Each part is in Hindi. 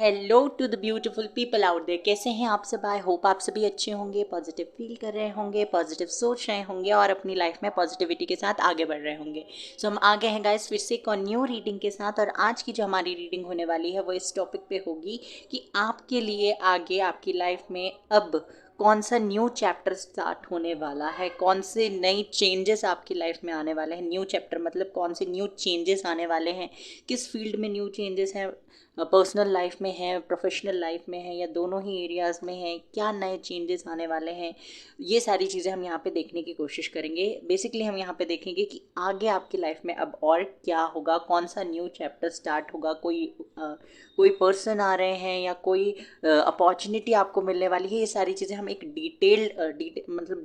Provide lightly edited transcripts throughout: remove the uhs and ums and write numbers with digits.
Hello to the beautiful people out there. कैसे हैं आप सब? आई होप आप सभी अच्छे होंगे, पॉजिटिव फील कर रहे होंगे, पॉजिटिव सोच रहे होंगे और अपनी लाइफ में पॉजिटिविटी के साथ आगे बढ़ रहे होंगे। सो हम आ गए हैं गाइस फिर से एक और न्यू रीडिंग के साथ। और आज की जो हमारी रीडिंग होने वाली है वो इस टॉपिक पे होगी कि आपके लिए आगे आपकी लाइफ में अब कौन सा न्यू चैप्टर स्टार्ट होने वाला है, कौन से नई चेंजेस आपकी लाइफ में आने वाले हैं। न्यू चैप्टर मतलब कौन से न्यू चेंजेस आने वाले हैं, किस फील्ड में न्यू चेंजेस हैं, पर्सनल लाइफ में है, प्रोफेशनल लाइफ में है, या दोनों ही एरियाज़ में है, क्या नए चेंजेस आने वाले हैं। ये सारी चीज़ें हम यहाँ पे देखने की कोशिश करेंगे। बेसिकली हम यहाँ पे देखेंगे कि आगे आपकी लाइफ में अब और क्या होगा, कौन सा न्यू चैप्टर स्टार्ट होगा, कोई पर्सन आ रहे हैं या कोई अपॉर्चुनिटी आपको मिलने वाली है। ये सारी चीज़ें हम एक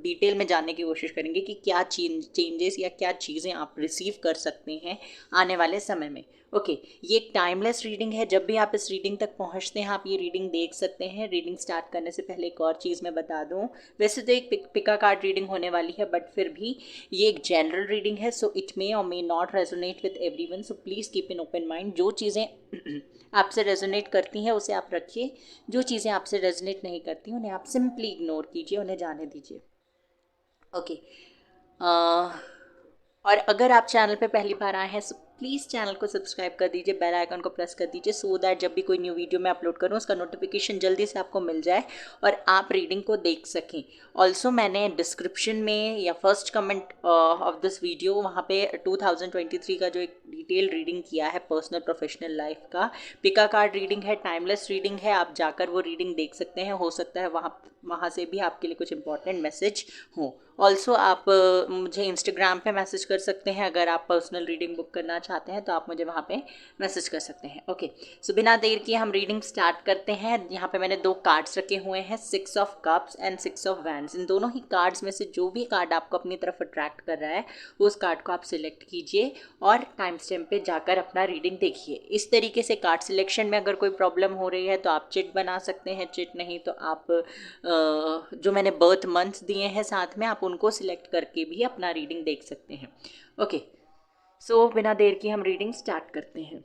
डिटेल में जानने की कोशिश करेंगे कि क्या चेंजेस या क्या चीज़ें आप रिसीव कर सकते हैं आने वाले समय में। ओके, ये एक टाइमलेस रीडिंग है। जब भी आप इस रीडिंग तक पहुंचते हैं आप ये रीडिंग देख सकते हैं। रीडिंग स्टार्ट करने से पहले एक और चीज़ मैं बता दूं, वैसे तो एक पिका कार्ड रीडिंग होने वाली है, बट फिर भी ये एक जनरल रीडिंग है, सो इट मे और may not resonate with everyone. So please keep in open mind. जो चीज़ें आपसे रेजोनेट करती हैं उसे आप रखिए, जो चीज़ें आपसे रेजोनेट नहीं करती उन्हें आप सिंपली इग्नोर कीजिए, उन्हें जाने दीजिए। ओके, और अगर आप चैनल पे पहली बार आए हैं तो प्लीज़ चैनल को सब्सक्राइब कर दीजिए, बेल आइकन को प्रेस कर दीजिए, सो दैट जब भी कोई न्यू वीडियो मैं अपलोड करूँ उसका नोटिफिकेशन जल्दी से आपको मिल जाए और आप रीडिंग को देख सकें। ऑल्सो मैंने डिस्क्रिप्शन में या first comment of this video वहाँ पे 2023 का जो एक डिटेल रीडिंग किया है पर्सनल प्रोफेशनल लाइफ का, पिका कार्ड रीडिंग है, टाइमलेस रीडिंग है। आप जाकर वो रीडिंग देख सकते हैं, हो सकता है वहाँ से भी आपके लिए कुछ इंपॉर्टेंट मैसेज हो। ऑल्सो आप मुझे इंस्टाग्राम पे मैसेज कर सकते हैं। अगर आप पर्सनल रीडिंग बुक करना चाहते हैं तो आप मुझे वहाँ पे मैसेज कर सकते हैं। ओके, सो बिना देर किए हम रीडिंग स्टार्ट करते हैं। यहाँ पे मैंने 2 कार्ड्स रखे हुए हैं, 6 of cups and 6 of wands. इन दोनों ही कार्ड्स में से जो भी कार्ड आपको अपनी तरफ अट्रैक्ट कर रहा है उस कार्ड को आप सिलेक्ट कीजिए और टाइम स्टैम्प पे जाकर अपना रीडिंग देखिए। इस तरीके से कार्ड सिलेक्शन में अगर कोई प्रॉब्लम हो रही है तो आप चिट बना सकते हैं, चिट नहीं तो आप जो मैंने बर्थ मंथ्स दिए हैं साथ में आप उनको सिलेक्ट करके भी अपना रीडिंग देख सकते हैं। ओके, सो बिना देर की हम रीडिंग स्टार्ट करते हैं।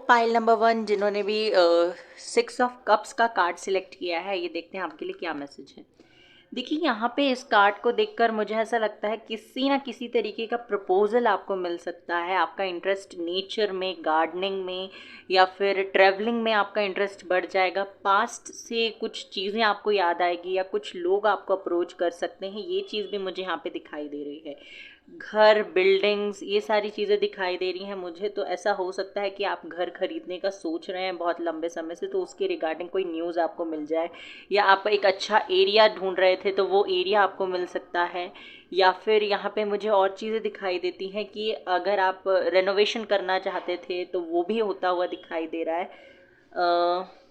पाइल नंबर 1 जिन्होंने भी 6 ऑफ कप्स का कार्ड सिलेक्ट किया है, ये देखते हैं आपके लिए क्या मैसेज है। देखिए, यहाँ पे इस कार्ड को देखकर मुझे ऐसा लगता है किसी ना किसी तरीके का प्रपोजल आपको मिल सकता है। आपका इंटरेस्ट नेचर में, गार्डनिंग में या फिर ट्रैवलिंग में आपका इंटरेस्ट बढ़ जाएगा। पास्ट से कुछ चीज़ें आपको याद आएगी या कुछ लोग आपको अप्रोच कर सकते हैं, ये चीज़ भी मुझे यहाँ पे दिखाई दे रही है। घर, बिल्डिंग्स, ये सारी चीज़ें दिखाई दे रही हैं मुझे। तो ऐसा हो सकता है कि आप घर खरीदने का सोच रहे हैं बहुत लंबे समय से, तो उसके रिगार्डिंग कोई न्यूज़ आपको मिल जाए, या आप एक अच्छा एरिया ढूंढ रहे थे तो वो एरिया आपको मिल सकता है। या फिर यहाँ पे मुझे और चीज़ें दिखाई देती हैं कि अगर आप रेनोवेशन करना चाहते थे तो वो भी होता हुआ दिखाई दे रहा है।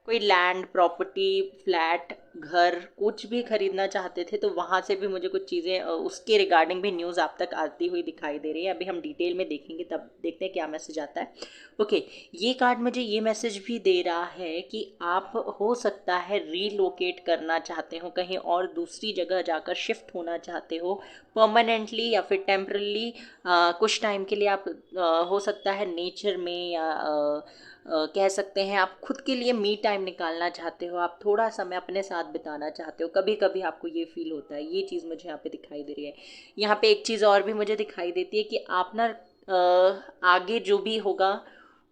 कोई लैंड, प्रॉपर्टी, फ्लैट, घर कुछ भी खरीदना चाहते थे तो वहाँ से भी मुझे कुछ चीज़ें उसके रिगार्डिंग भी न्यूज़ आप तक आती हुई दिखाई दे रही है। अभी हम डिटेल में देखेंगे तब देखते हैं क्या मैसेज आता है। ओके, ये कार्ड मुझे ये मैसेज भी दे रहा है कि आप हो सकता है रीलोकेट करना चाहते हो, कहीं और दूसरी जगह जाकर शिफ्ट होना चाहते हो परमानेंटली या फिर टेम्परली। कुछ टाइम के लिए आप हो सकता है नेचर में या कह सकते हैं आप खुद के लिए मी टाइम निकालना चाहते हो, आप थोड़ा समय अपने साथ बिताना चाहते हो। कभी कभी आपको ये फील होता है, ये चीज़ मुझे यहाँ पे दिखाई दे रही है। यहाँ पे एक चीज़ और भी मुझे दिखाई देती है कि आप ना आगे जो भी होगा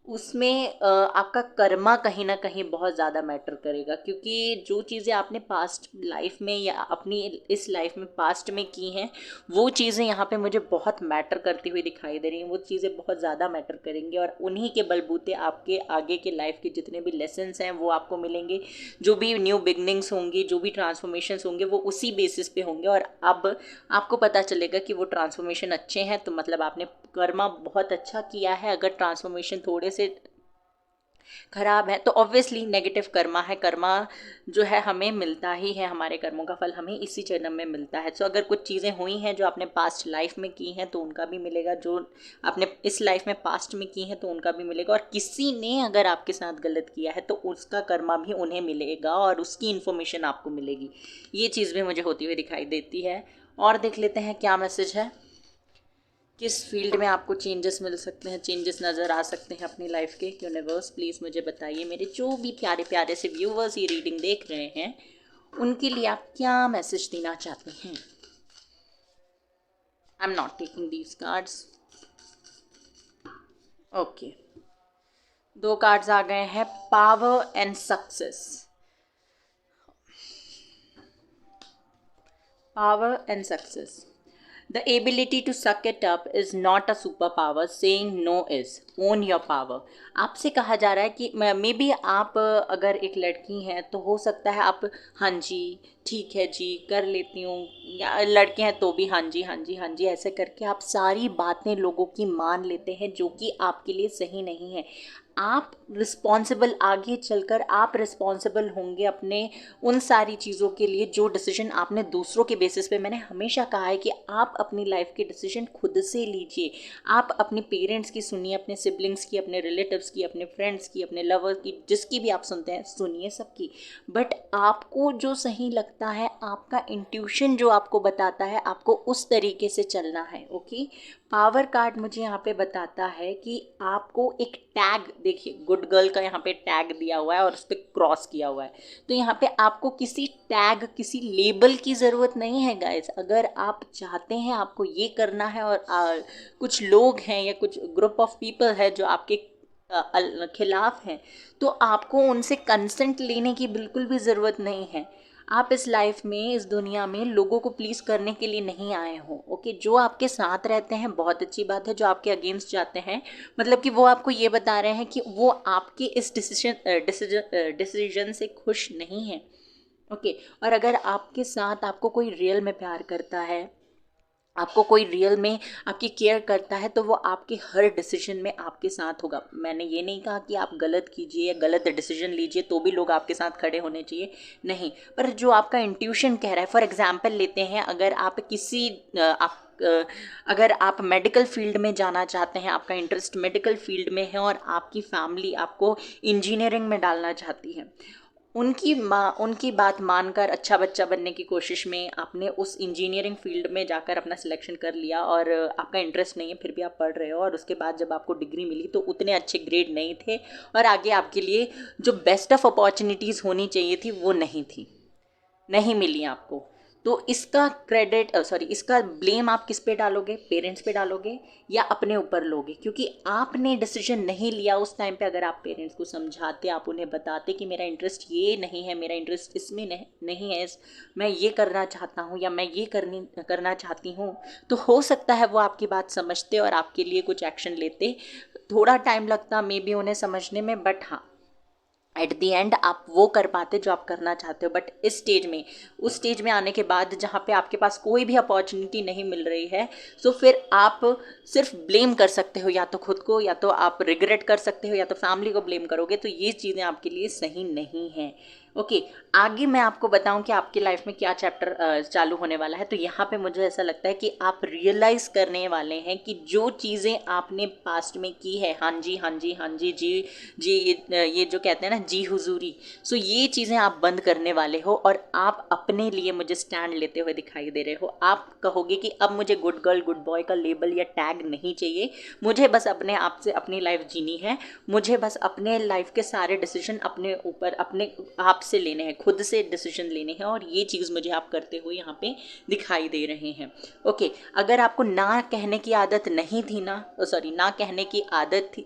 उसमें आपका कर्मा कहीं ना कहीं बहुत ज़्यादा मैटर करेगा, क्योंकि जो चीज़ें आपने पास्ट लाइफ में या अपनी इस लाइफ में पास्ट में की हैं वो चीज़ें यहाँ पे मुझे बहुत मैटर करती हुई दिखाई दे रही हैं। वो चीज़ें बहुत ज़्यादा मैटर करेंगी और उन्हीं के बलबूते आपके आगे के लाइफ के जितने भी लेसन्स हैं वो आपको मिलेंगे। जो भी न्यू बिगनिंग्स होंगी, जो भी ट्रांसफॉर्मेशंस होंगे वो उसी बेसिस पे होंगे। और अब आपको पता चलेगा कि वो ट्रांसफॉर्मेशन अच्छे हैं तो मतलब आपने कर्मा बहुत अच्छा किया है। अगर ट्रांसफॉर्मेशन थोड़े से खराब है तो ऑब्वियसली नेगेटिव कर्मा है। कर्मा जो है हमें मिलता ही है, हमारे कर्मों का फल हमें इसी जन्म में मिलता है। सो अगर कुछ चीज़ें हुई हैं जो आपने पास्ट लाइफ में की हैं तो उनका भी मिलेगा, जो आपने इस लाइफ में पास्ट में की हैं तो उनका भी मिलेगा। और किसी ने अगर आपके साथ गलत किया है तो उसका कर्मा भी उन्हें मिलेगा और उसकी इन्फॉर्मेशन आपको मिलेगी। ये चीज़ भी मुझे होती हुई दिखाई देती है। और देख लेते हैं क्या मैसेज है। किस फील्ड में आपको चेंजेस मिल सकते हैं, चेंजेस नज़र आ सकते हैं अपनी लाइफ के? यूनिवर्स प्लीज़ मुझे बताइए। मेरे जो भी प्यारे प्यारे से व्यूवर्स ये रीडिंग देख रहे हैं उनके लिए आप क्या मैसेज देना चाहते हैं? I am not taking these cards. Okay, 2 cards आ गए हैं, power and success. Power and success. The ability to suck it up is not a superpower. Saying no is. Own your power. आपसे कहा जा रहा है कि मे बी आप अगर एक लड़की हैं तो हो सकता है आप हाँ जी ठीक है जी कर लेती हूँ, या लड़के हैं तो भी हाँ जी हाँ जी हाँ जी ऐसे करके आप सारी बातें लोगों की मान लेते हैं जो कि आपके लिए सही नहीं है। आप रिस्पॉन्सिबल, आगे चलकर आप रिस्पॉन्सिबल होंगे अपने उन सारी चीज़ों के लिए जो डिसीजन आपने दूसरों के बेसिस पे, मैंने हमेशा कहा है कि आप अपनी लाइफ के डिसीजन खुद से लीजिए। आप अपने पेरेंट्स की सुनिए, अपने सिबलिंग्स की, अपने रिलेटिव्स की, अपने फ्रेंड्स की, अपने लवर की, जिसकी भी आप सुनते हैं सुनिए सबकी, बट आपको जो सही लगता है, आपका इंट्यूशन जो आपको बताता है, आपको उस तरीके से चलना है। ओके, पावर कार्ड मुझे यहाँ पे बताता है कि आपको एक टैग, देखिए गुड गर्ल का यहाँ पे टैग दिया हुआ है और उस पर क्रॉस किया हुआ है, तो यहाँ पे आपको किसी टैग, किसी लेबल की ज़रूरत नहीं है गाइस। अगर आप चाहते हैं आपको ये करना है और कुछ लोग हैं या कुछ ग्रुप ऑफ पीपल है जो आपके खिलाफ हैं, तो आपको उनसे कंसेंट लेने की बिल्कुल भी ज़रूरत नहीं है। आप इस लाइफ में, इस दुनिया में लोगों को प्लीज़ करने के लिए नहीं आए हो। ओके, जो आपके साथ रहते हैं बहुत अच्छी बात है, जो आपके अगेंस्ट जाते हैं मतलब कि वो आपको ये बता रहे हैं कि वो आपके इस डिसीजन से खुश नहीं है। ओके, और अगर आपके साथ आपको कोई रियल में प्यार करता है, आपको कोई रियल में आपकी केयर करता है, तो वो आपके हर डिसीजन में आपके साथ होगा। मैंने ये नहीं कहा कि आप गलत कीजिए या गलत डिसीजन लीजिए तो भी लोग आपके साथ खड़े होने चाहिए, नहीं, पर जो आपका इंट्यूशन कह रहा है, फॉर एग्जांपल लेते हैं, अगर आप किसी अगर आप मेडिकल फील्ड में जाना चाहते हैं, आपका इंटरेस्ट मेडिकल फील्ड में है और आपकी फैमिली आपको इंजीनियरिंग में डालना चाहती है, उनकी बात मानकर अच्छा बच्चा बनने की कोशिश में आपने उस इंजीनियरिंग फील्ड में जाकर अपना सिलेक्शन कर लिया और आपका इंटरेस्ट नहीं है, फिर भी आप पढ़ रहे हो, और उसके बाद जब आपको डिग्री मिली तो उतने अच्छे ग्रेड नहीं थे और आगे आपके लिए जो बेस्ट ऑफ अपॉर्चुनिटीज़ होनी चाहिए थी वो नहीं थी, नहीं मिली आपको। तो इसका इसका ब्लेम आप किस पे डालोगे? पेरेंट्स पे डालोगे या अपने ऊपर लोगे? क्योंकि आपने डिसीजन नहीं लिया उस टाइम पे। अगर आप पेरेंट्स को समझाते, आप उन्हें बताते कि मेरा इंटरेस्ट ये नहीं है, मेरा इंटरेस्ट इसमें नहीं है, मैं ये करना चाहता हूँ या मैं ये करना चाहती हूँ, तो हो सकता है वो आपकी बात समझते और आपके लिए कुछ एक्शन लेते। थोड़ा टाइम लगता मे बी उन्हें समझने में, बट हाँ एट दी एंड आप वो कर पाते जो आप करना चाहते हो। बट इस स्टेज में, उस स्टेज में आने के बाद जहाँ पे आपके पास कोई भी अपॉर्चुनिटी नहीं मिल रही है, तो फिर आप सिर्फ ब्लेम कर सकते हो, या तो खुद को, या तो आप रिग्रेट कर सकते हो, या तो फैमिली को ब्लेम करोगे, तो ये चीज़ें आपके लिए सही नहीं हैं। ओके, आगे मैं आपको बताऊं कि आपकी लाइफ में क्या चैप्टर चालू होने वाला है। तो यहाँ पे मुझे ऐसा लगता है कि आप रियलाइज़ करने वाले हैं कि जो चीज़ें आपने पास्ट में की है, हाँ जी हाँ जी हाँ जी जी जी, ये जो कहते हैं ना जी हुजूरी, सो ये चीज़ें आप बंद करने वाले हो और आप अपने लिए मुझे स्टैंड लेते हुए दिखाई दे रहे हो। आप कहोगे कि अब मुझे गुड गर्ल गुड बॉय का लेबल या टैग नहीं चाहिए, मुझे बस अपने आप से अपनी लाइफ जीनी है, मुझे बस अपने लाइफ के सारे डिसीजन अपने ऊपर, अपने आप से लेने हैं, खुद से डिसीजन लेने हैं, और ये चीज़ मुझे आप करते हुए यहाँ पे दिखाई दे रहे हैं। ओके, अगर आपको ना कहने की आदत नहीं थी ना, ना कहने की आदत थी,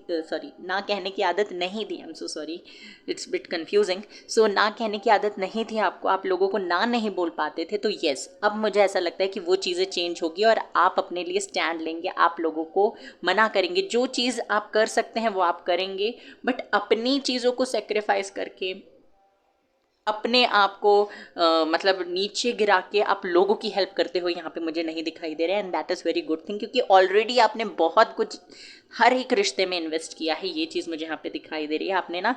ना कहने की आदत नहीं थी, I am so sorry, it's bit confusing. So ना कहने की आदत नहीं थी आपको, आप लोगों को ना नहीं बोल पाते थे, तो यस, अब मुझे ऐसा लगता है कि वो चीज़ें चेंज होगी और आप अपने लिए स्टैंड लेंगे, आप लोगों को मना करेंगे, जो चीज़ आप कर सकते हैं वो आप करेंगे, बट अपनी चीज़ों को सेक्रीफाइस करके, अपने आप को मतलब नीचे गिरा के आप लोगों की हेल्प करते हो यहाँ पे मुझे नहीं दिखाई दे रहा है। And that is very good thing, क्योंकि ऑलरेडी आपने बहुत कुछ हर एक रिश्ते में इन्वेस्ट किया है, ये चीज़ मुझे यहाँ पे दिखाई दे रही है। आपने ना,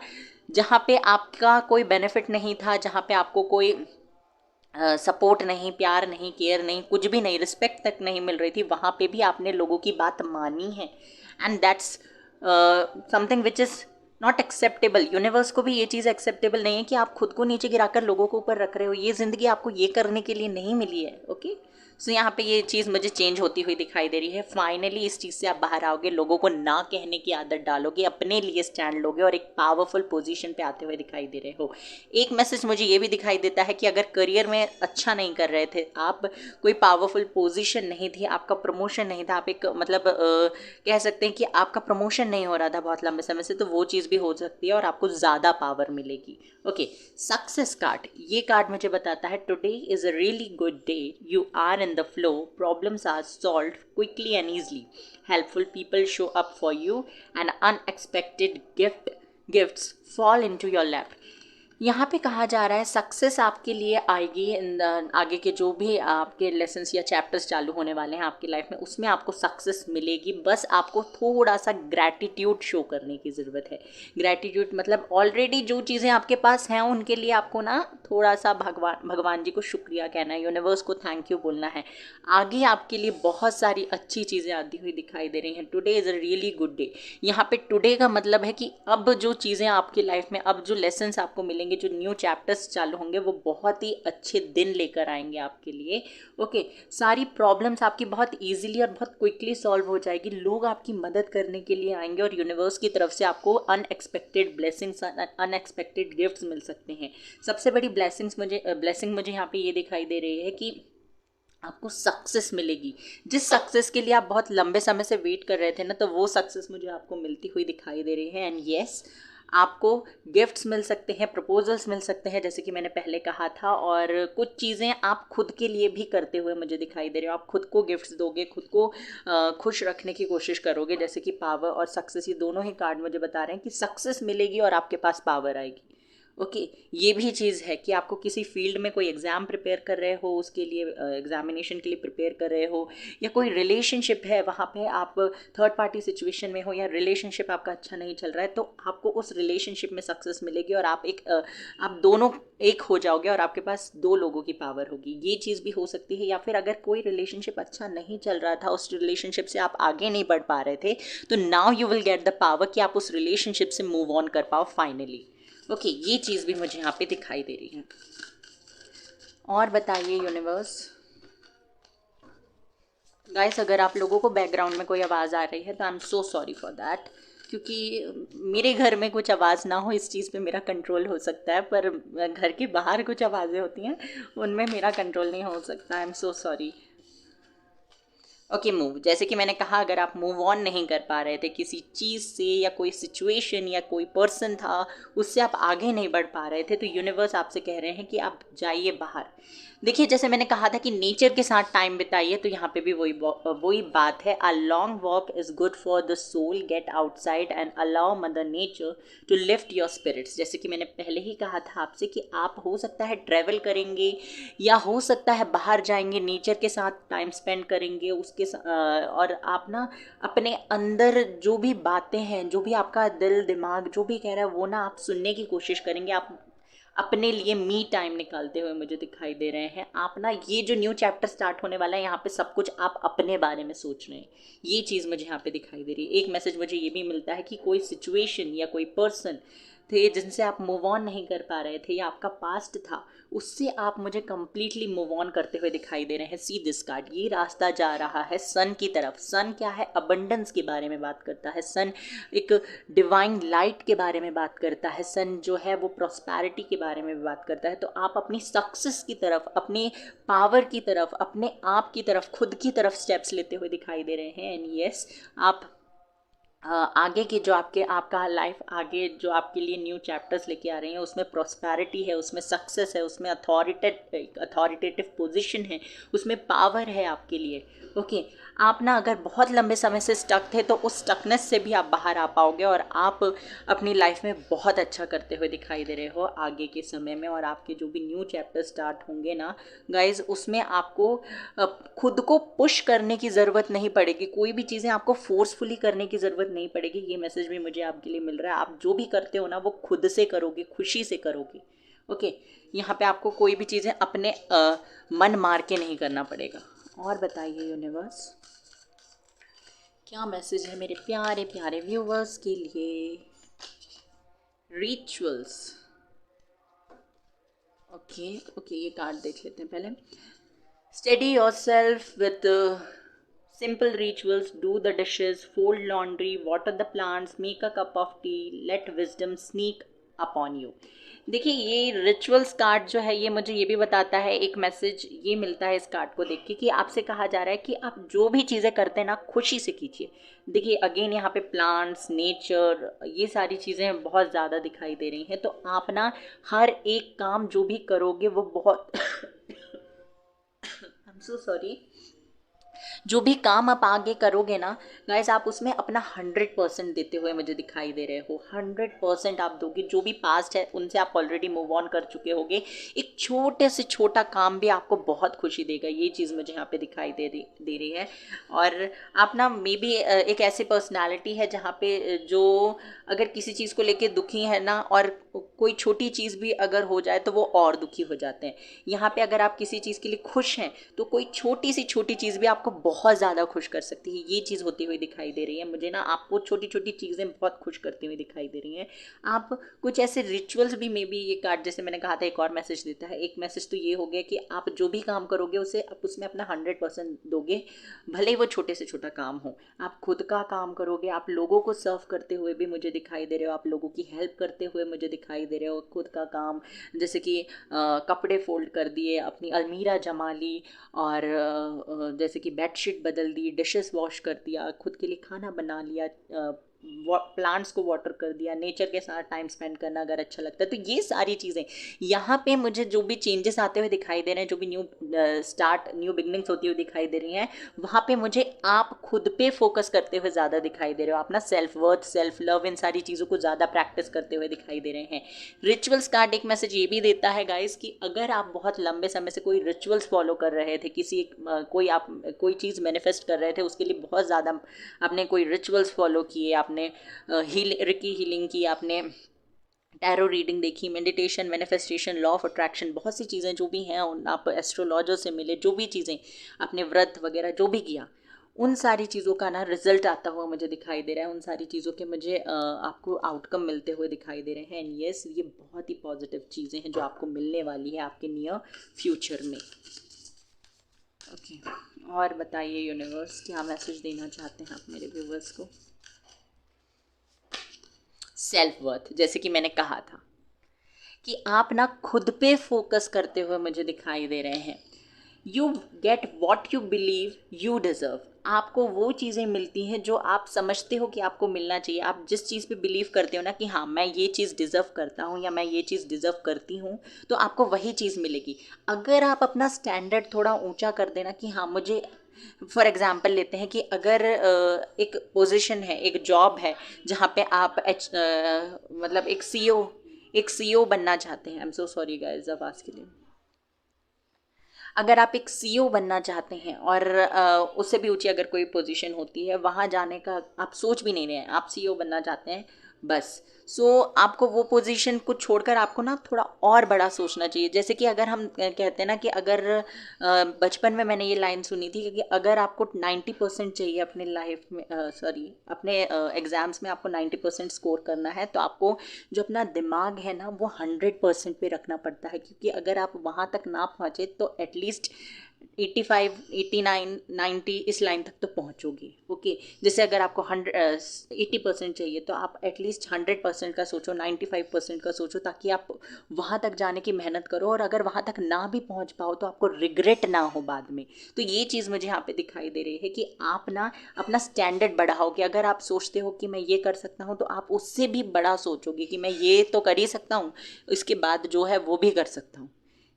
जहाँ पे आपका कोई बेनिफिट नहीं था, जहाँ पे आपको कोई सपोर्ट नहीं, प्यार नहीं, केयर नहीं, कुछ भी नहीं, रिस्पेक्ट तक नहीं मिल रही थी, वहाँ पे भी आपने लोगों की बात मानी है। And that's something which is not acceptable. Universe को भी ये चीज़ एक्सेप्टेबल नहीं है कि आप खुद को नीचे गिराकर लोगों को ऊपर रख रहे हो। ये ज़िंदगी आपको ये करने के लिए नहीं मिली है। ओके, सो यहाँ पे ये चीज़ मुझे चेंज होती हुई दिखाई दे रही है। फाइनली इस चीज़ से आप बाहर आओगे, लोगों को ना कहने की आदत डालोगे, अपने लिए स्टैंड लोगे और एक पावरफुल पोजीशन पे आते हुए दिखाई दे रहे हो। एक मैसेज मुझे ये भी दिखाई देता है कि अगर करियर में अच्छा नहीं कर रहे थे आप, कोई पावरफुल पोजीशन नहीं थी, आपका प्रमोशन नहीं था, आप एक मतलब कह सकते हैं कि आपका प्रमोशन नहीं हो रहा था बहुत लंबे समय से, तो वो चीज़ भी हो सकती है और आपको ज़्यादा पावर मिलेगी। ओके, सक्सेस कार्ड, ये कार्ड मुझे बताता है today is a really good day, you are in the flow, problems are solved quickly and easily, helpful people show up for you and unexpected gifts fall into your lap. यहाँ पे कहा जा रहा है सक्सेस आपके लिए आएगी इन आगे के जो भी आपके लेसन्स या चैप्टर्स चालू होने वाले हैं आपकी लाइफ में, उसमें आपको सक्सेस मिलेगी। बस आपको थोड़ा सा ग्रैटिट्यूड शो करने की ज़रूरत है। ग्रैटिट्यूड मतलब ऑलरेडी जो चीज़ें आपके पास हैं उनके लिए आपको ना थोड़ा सा भगवान जी को शुक्रिया कहना है, यूनिवर्स को थैंक यू बोलना है। आगे आपके लिए बहुत सारी अच्छी चीज़ें आती हुई दिखाई दे रही हैं। Today is a really good day. यहाँ पे टुडे का मतलब है कि अब जो चीज़ें आपकी लाइफ में, अब जो लेसन्स आपको मिलेंगे, जो न्यू चैप्टर्स चालू होंगे, वो बहुत ही अच्छे दिन लेकर आएंगे आपके लिए। ओके, सारी प्रॉब्लम्स आपकी बहुत ईजिली और बहुत क्विकली सॉल्व हो जाएगी। लोग आपकी मदद करने के लिए आएंगे और यूनिवर्स की तरफ से आपको अनएक्सपेक्टेड ब्लेसिंग्स, अनएक्सपेक्टेड गिफ्ट्स मिल सकते हैं। सबसे बड़ी ब्लेसिंग मुझे यहाँ पे ये दिखाई दे रही है कि आपको सक्सेस मिलेगी। जिस सक्सेस के लिए आप बहुत लंबे समय से वेट कर रहे थे ना, तो वो सक्सेस मुझे आपको मिलती हुई दिखाई दे रही है। एंड येस, आपको गिफ्ट्स मिल सकते हैं, प्रपोजल्स मिल सकते हैं, जैसे कि मैंने पहले कहा था। और कुछ चीज़ें आप खुद के लिए भी करते हुए मुझे दिखाई दे रहे हो। आप खुद को गिफ्ट्स दोगे, खुद को खुश रखने की कोशिश करोगे, जैसे कि पावर और सक्सेस, ये दोनों ही कार्ड मुझे बता रहे हैं कि सक्सेस मिलेगी और आपके पास पावर आएगी। ओके, ये भी चीज़ है कि आपको किसी फील्ड में कोई एग्ज़ाम प्रिपेयर कर रहे हो, उसके लिए एग्जामिनेशन के लिए प्रिपेयर कर रहे हो, या कोई रिलेशनशिप है वहाँ पे आप थर्ड पार्टी सिचुएशन में हो, या रिलेशनशिप आपका अच्छा नहीं चल रहा है, तो आपको उस रिलेशनशिप में सक्सेस मिलेगी और आप दोनों एक हो जाओगे और आपके पास दो लोगों की पावर होगी। ये चीज़ भी हो सकती है। या फिर अगर कोई रिलेशनशिप अच्छा नहीं चल रहा था, उस रिलेशनशिप से आप आगे नहीं बढ़ पा रहे थे, तो now you will get the power कि आप उस रिलेशनशिप से मूव ऑन कर पाओ फाइनली। ओके, ये चीज़ भी मुझे यहाँ पे दिखाई दे रही है। और बताइए यूनिवर्स। गाइस, अगर आप लोगों को बैकग्राउंड में कोई आवाज़ आ रही है तो आई am so sorry for that, क्योंकि मेरे घर में कुछ आवाज़ ना हो इस चीज़ पे मेरा कंट्रोल हो सकता है, पर घर के बाहर कुछ आवाज़ें होती हैं उनमें मेरा कंट्रोल नहीं हो सकता। आई am so sorry. Okay, move, जैसे कि मैंने कहा, अगर आप मूव ऑन नहीं कर पा रहे थे किसी चीज़ से, या कोई सिचुएशन या कोई पर्सन था उससे आप आगे नहीं बढ़ पा रहे थे, तो यूनिवर्स आपसे कह रहे हैं कि आप जाइए बाहर। देखिए, जैसे मैंने कहा था कि नेचर के साथ टाइम बिताइए, तो यहाँ पे भी वही बात है। A long walk is good for the soul, get outside and allow mother nature to lift your spirits. जैसे कि मैंने पहले ही कहा था आपसे कि आप हो सकता है ट्रैवल करेंगे, या हो सकता है बाहर जाएंगे, नेचर के साथ टाइम स्पेंड करेंगे, और आप ना अपने अंदर जो भी बातें हैं, जो भी आपका दिल दिमाग जो भी कह रहा है, वो ना आप सुनने की कोशिश करेंगे। आप अपने लिए मी टाइम निकालते हुए मुझे दिखाई दे रहे हैं। आप ना, ये जो न्यू चैप्टर स्टार्ट होने वाला है, यहाँ पे सब कुछ आप अपने बारे में सोच रहे हैं, ये चीज़ मुझे यहाँ पे दिखाई दे रही है। एक मैसेज मुझे ये भी मिलता है कि कोई सिचुएशन या कोई पर्सन थे जिनसे आप मूव ऑन नहीं कर पा रहे थे, या आपका पास्ट था, उससे आप मुझे कंप्लीटली मूव ऑन करते हुए दिखाई दे रहे हैं। सी दिस कार्ड, ये रास्ता जा रहा है सन की तरफ। सन क्या है? अबंडेंस के बारे में बात करता है। सन एक डिवाइन लाइट के बारे में बात करता है। सन जो है वो प्रॉस्पैरिटी के बारे में भी बात करता है। तो आप अपनी सक्सेस की तरफ, अपने पावर की तरफ, अपने आप की तरफ, खुद की तरफ स्टेप्स लेते हुए दिखाई दे रहे हैं। एंड येस, आप आगे की जो आपका लाइफ आगे जो आपके लिए न्यू चैप्टर्स लेके आ रही हैं, उसमें प्रॉस्पैरिटी है, उसमें सक्सेस है, उसमें अथॉरिटेटिव पोजीशन है, उसमें पावर है आपके लिए। ओके, आप ना अगर बहुत लंबे समय से स्टक थे, तो उस स्टकनेस से भी आप बाहर आ पाओगे और आप अपनी लाइफ में बहुत अच्छा करते हुए दिखाई दे रहे हो आगे के समय में। और आपके जो भी न्यू चैप्टर स्टार्ट होंगे ना गाइज, उसमें आपको खुद को पुश करने की ज़रूरत नहीं पड़ेगी, कोई भी चीज़ें आपको फोर्सफुली करने की ज़रूरत नहीं पड़ेगी। ये मैसेज भी मुझे आपके लिए मिल रहा है। आप जो भी करते हो ना, वो खुद से करोगे, खुशी से करोगे। ओके, यहाँ पे आपको कोई भी चीज़ें अपने मन मार के नहीं करना पड़ेगा। और बताइए यूनिवर्स, क्या मैसेज है मेरे प्यारे प्यारे व्यूवर्स के लिए? रिचुअल्स। ओके, ये कार्ड देख लेते हैं पहले। Steady yourself with simple rituals. Do the dishes, fold laundry, water the plants, make a cup of tea, let wisdom sneak upon you. देखिए ये रिचुअल्स कार्ड जो है ये मुझे ये भी बताता है, एक मैसेज ये मिलता है इस कार्ड को देख के कि आपसे कहा जा रहा है कि आप जो भी चीज़ें करते हैं ना खुशी से कीजिए। देखिए अगेन यहाँ पे प्लांट्स, नेचर, ये सारी चीज़ें बहुत ज़्यादा दिखाई दे रही हैं। तो आप ना हर एक काम जो भी करोगे वो बहुत आई एम सो सॉरी, जो भी काम आप आगे करोगे ना गाइस, आप उसमें अपना 100% देते हुए मुझे दिखाई दे रहे हो। 100% आप दोगे। जो भी पास्ट है उनसे आप ऑलरेडी मूव ऑन कर चुके होगे। एक छोटे से छोटा काम भी आपको बहुत खुशी देगा, ये चीज़ मुझे यहाँ पे दिखाई दे रही है। और आप ना मे बी एक ऐसी पर्सनालिटी है जहाँ पे जो अगर किसी चीज़ को लेके दुखी है ना, और कोई छोटी चीज़ भी अगर हो जाए तो वो और दुखी हो जाते हैं। यहाँ पे अगर आप किसी चीज़ के लिए खुश हैं तो कोई छोटी सी छोटी चीज़ भी आपको बहुत ज़्यादा खुश कर सकती है। ये चीज़ होती हुई दिखाई दे रही है मुझे ना। आपको छोटी छोटी चीज़ें बहुत खुश करती हुई दिखाई दे रही हैं। आप कुछ ऐसे रिचुअल्स भी मे बी, ये कार्ड जैसे मैंने कहा था एक और मैसेज देता है। एक मैसेज तो ये हो गया कि आप जो भी काम करोगे उसे आप उसमें अपना 100% दोगे, भले ही वो छोटे से छोटा काम हो। आप खुद का काम करोगे, आप लोगों को सर्व करते हुए भी मुझे दिखाई दे रहे हो, आप लोगों की हेल्प करते हुए मुझे दिखाई दे रहे हो। खुद का काम जैसे कि कपड़े फोल्ड कर दिए, अपनी अलमीरा जमा ली, और जैसे कि बेडशीट बदल दी, डिशेस वॉश कर दिया, खुद के लिए खाना बना लिया, प्लांट्स को वाटर कर दिया, नेचर के साथ टाइम स्पेंड करना अगर अच्छा लगता है। तो ये सारी चीज़ें यहाँ पे मुझे जो भी चेंजेस आते हुए दिखाई दे रहे हैं, जो भी न्यू बिगनिंग्स होती हुई दिखाई दे रही हैं, वहाँ पे मुझे आप खुद पे फोकस करते हुए ज़्यादा दिखाई दे रहे हो। आप ना सेल्फ वर्थ, सेल्फ लव, इन सारी चीज़ों को ज़्यादा प्रैक्टिस करते हुए दिखाई दे रहे हैं। रिचुअल्स कार्ड एक मैसेज ये भी देता है गाइस कि अगर आप बहुत लंबे समय से कोई रिचुअल्स फॉलो कर रहे थे, कोई चीज़ मैनिफेस्ट कर रहे थे, उसके लिए बहुत ज़्यादा आपने कोई रिचुअल्स फॉलो किए, आपने रिकी हीलिंग की, आपने टैरो रीडिंग देखी, meditation, manifestation, law of attraction, बहुत सी चीज़ें जो भी हैं, आप एस्ट्रोलॉजर से मिले, जो भी चीज़ें आपने व्रत वगैरह जो भी किया, उन सारी चीज़ों का ना रिजल्ट आता हुआ मुझे दिखाई दे रहा है। उन सारी चीज़ों के मुझे आपको आउटकम मिलते हुए दिखाई दे रहे हैं। एंड यस, ये बहुत ही पॉजिटिव चीज़ें हैं जो आपको मिलने वाली है आपके नियर फ्यूचर में। ओके, और बताइए यूनिवर्स क्या मैसेज देना चाहते हैं आप मेरे व्यूवर्स को। सेल्फ वर्थ, जैसे कि मैंने कहा था कि आप ना खुद पे फोकस करते हुए मुझे दिखाई दे रहे हैं। You get what you believe you deserve. आपको वो चीज़ें मिलती हैं जो आप समझते हो कि आपको मिलना चाहिए। आप जिस चीज़ पे बिलीव करते हो ना कि हाँ मैं ये चीज़ डिज़र्व करता हूँ या मैं ये चीज़ डिज़र्व करती हूँ, तो आपको वही चीज़ मिलेगी। अगर आप अपना स्टैंडर्ड थोड़ा ऊंचा कर देना कि हाँ मुझे, फॉर एग्ज़ाम्पल लेते हैं कि अगर एक पोजीशन है, एक जॉब है जहाँ पे आप मतलब एक सीईओ बनना चाहते हैं। I am so sorry guys आवाज़ के लिए। अगर आप एक सीईओ बनना चाहते हैं और उससे भी ऊंची अगर कोई पोजीशन होती है, वहाँ जाने का आप सोच भी नहीं रहे हैं, आप सीईओ बनना चाहते हैं बस। सो आपको वो पोजीशन को छोड़कर आपको ना थोड़ा और बड़ा सोचना चाहिए। जैसे कि अगर हम कहते हैं ना कि अगर बचपन में मैंने ये लाइन सुनी थी कि अगर आपको 90% चाहिए अपने लाइफ में, सॉरी अपने एग्ज़ाम्स में आपको 90% स्कोर करना है, तो आपको जो अपना दिमाग है ना वो 100% पे रखना पड़ता है। क्योंकि अगर आप वहाँ तक ना पहुँचे तो एटलीस्ट 85, 89, 90 इस लाइन तक तो पहुँचोगे। ओके, जैसे अगर आपको 80% चाहिए तो आप एटलीस्ट 100% का सोचो, 95% का सोचो, ताकि आप वहाँ तक जाने की मेहनत करो। और अगर वहाँ तक ना भी पहुँच पाओ तो आपको रिग्रेट ना हो बाद में। तो ये चीज़ मुझे यहाँ पे दिखाई दे रही है कि आप ना अपना स्टैंडर्ड बढ़ाओ। कि अगर आप सोचते हो कि मैं ये कर सकता हूँ तो आप उससे भी बड़ा सोचोगे कि मैं ये तो कर ही सकता हूँ, इसके बाद जो है वो भी कर सकता हूँ।